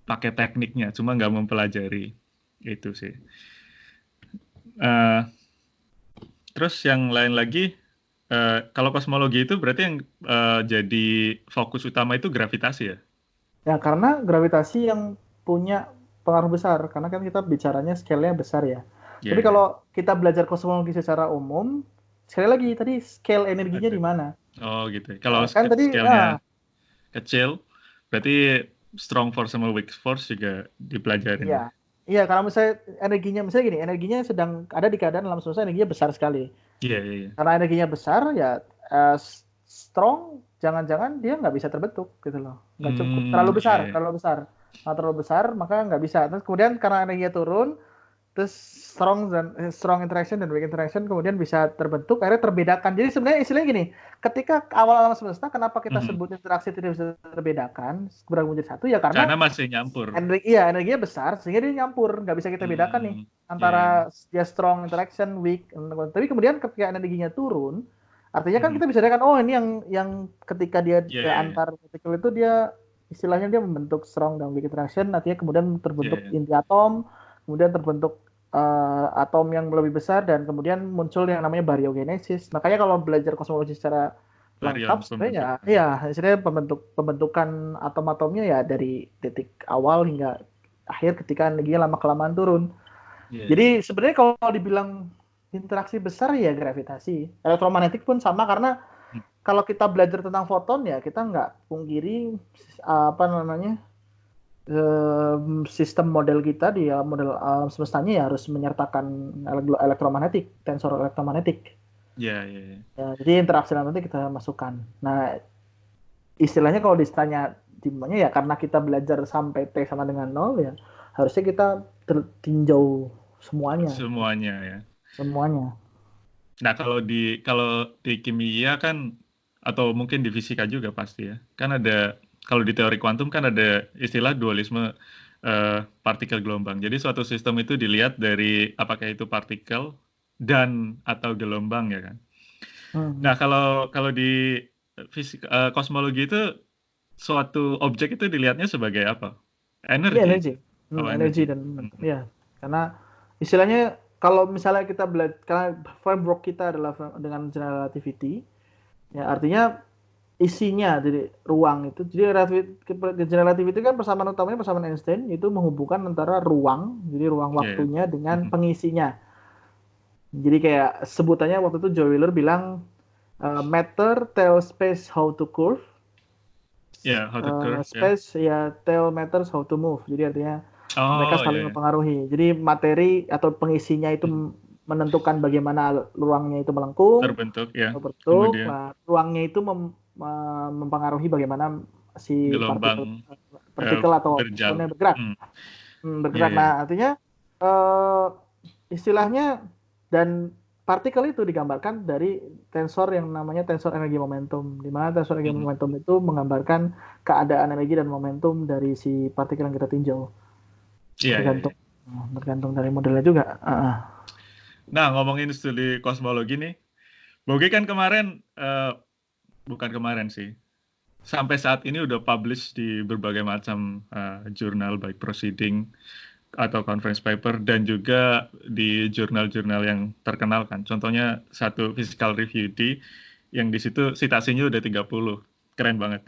pakai tekniknya, cuma nggak mempelajari itu sih. Terus yang lain lagi, kalau kosmologi itu berarti yang jadi fokus utama itu gravitasi ya? Ya karena gravitasi yang punya pengaruh besar, karena kan kita bicaranya scale-nya besar ya. Tapi kalau kita belajar kosmologi secara umum, sekali lagi tadi scale energinya di mana? Oh gitu. Kalau kan scale-nya kecil, berarti strong force sama weak force juga dipelajarin. Iya, kalau misalnya energinya sedang ada di keadaan alam semesta energinya besar sekali. Iya. Karena energinya besar ya strong, jangan-jangan dia nggak bisa terbentuk gitu loh, nggak cukup, terlalu besar, maka nggak bisa. Terus kemudian karena energinya turun, terus strong interaction dan weak interaction kemudian bisa terbentuk, akhirnya terbedakan. Jadi sebenarnya istilahnya gini, ketika awal alam semesta kenapa kita sebut interaksi tidak bisa terbedakan bergabung menjadi satu ya karena masih nyampur. Energinya besar sehingga dia nyampur, nggak bisa kita bedakan nih antara dia strong interaction, weak. Tapi kemudian ketika energinya turun, artinya kan kita bisa bedakan ini yang ketika dia ke antar partikel itu dia istilahnya dia membentuk strong dan weak interaction, artinya kemudian terbentuk inti atom, kemudian terbentuk atom yang lebih besar dan kemudian muncul yang namanya baryogenesis. Makanya kalau belajar kosmologi secara lengkap sebenarnya istilahnya pembentukan atom-atomnya ya dari titik awal hingga akhir ketika energinya lama kelamaan turun. Jadi sebenarnya kalau dibilang interaksi besar ya gravitasi. Elektromagnetik pun sama karena kalau kita belajar tentang foton ya kita nggak pungkiri sistem model kita di model alam semestanya ya harus menyertakan elektromagnetik, tensor elektromagnetik. Ya, jadi interaksi nanti kita masukkan. Nah, istilahnya kalau ditanya dimana ya karena kita belajar sampai T sama dengan 0 ya harusnya kita tinjau semuanya. Semuanya. Nah, kalau di kimia kan atau mungkin di fisika juga pasti ya. Kan ada kalau di teori kuantum kan ada istilah dualisme partikel gelombang. Jadi suatu sistem itu dilihat dari apakah itu partikel dan atau gelombang ya kan. Nah, kalau di fisika kosmologi itu suatu objek itu dilihatnya sebagai apa? Energi. energi dan ya, karena istilahnya kalau misalnya kita belajar, karena framework kita adalah dengan general relativity, ya artinya isinya jadi ruang itu, jadi general relativity kan persamaan utamanya persamaan Einstein itu menghubungkan antara ruang, jadi ruang waktunya dengan pengisinya. Jadi kayak sebutannya waktu itu Joe Wheeler bilang matter tell space how to curve. How to curve. Space tell matters how to move. Jadi artinya mereka saling mempengaruhi. Jadi materi atau pengisinya itu menentukan bagaimana ruangnya itu melengkung, terbentuk. Nah, ruangnya itu mempengaruhi bagaimana si partikel atau partikelnya bergerak. Bergerak. Nah, artinya istilahnya dan partikel itu digambarkan dari tensor yang namanya tensor energi momentum, di mana tensor energi momentum itu menggambarkan keadaan energi dan momentum dari si partikel yang kita tinjau. Tergantung dari modelnya juga. Nah, ngomongin studi kosmologi nih, Bogi kan kemarin, bukan kemarin sih, sampai saat ini udah publish di berbagai macam jurnal, baik proceeding atau conference paper, dan juga di jurnal-jurnal yang terkenal kan. Contohnya satu Physical Review D, yang di situ citasinya udah 30. Keren banget.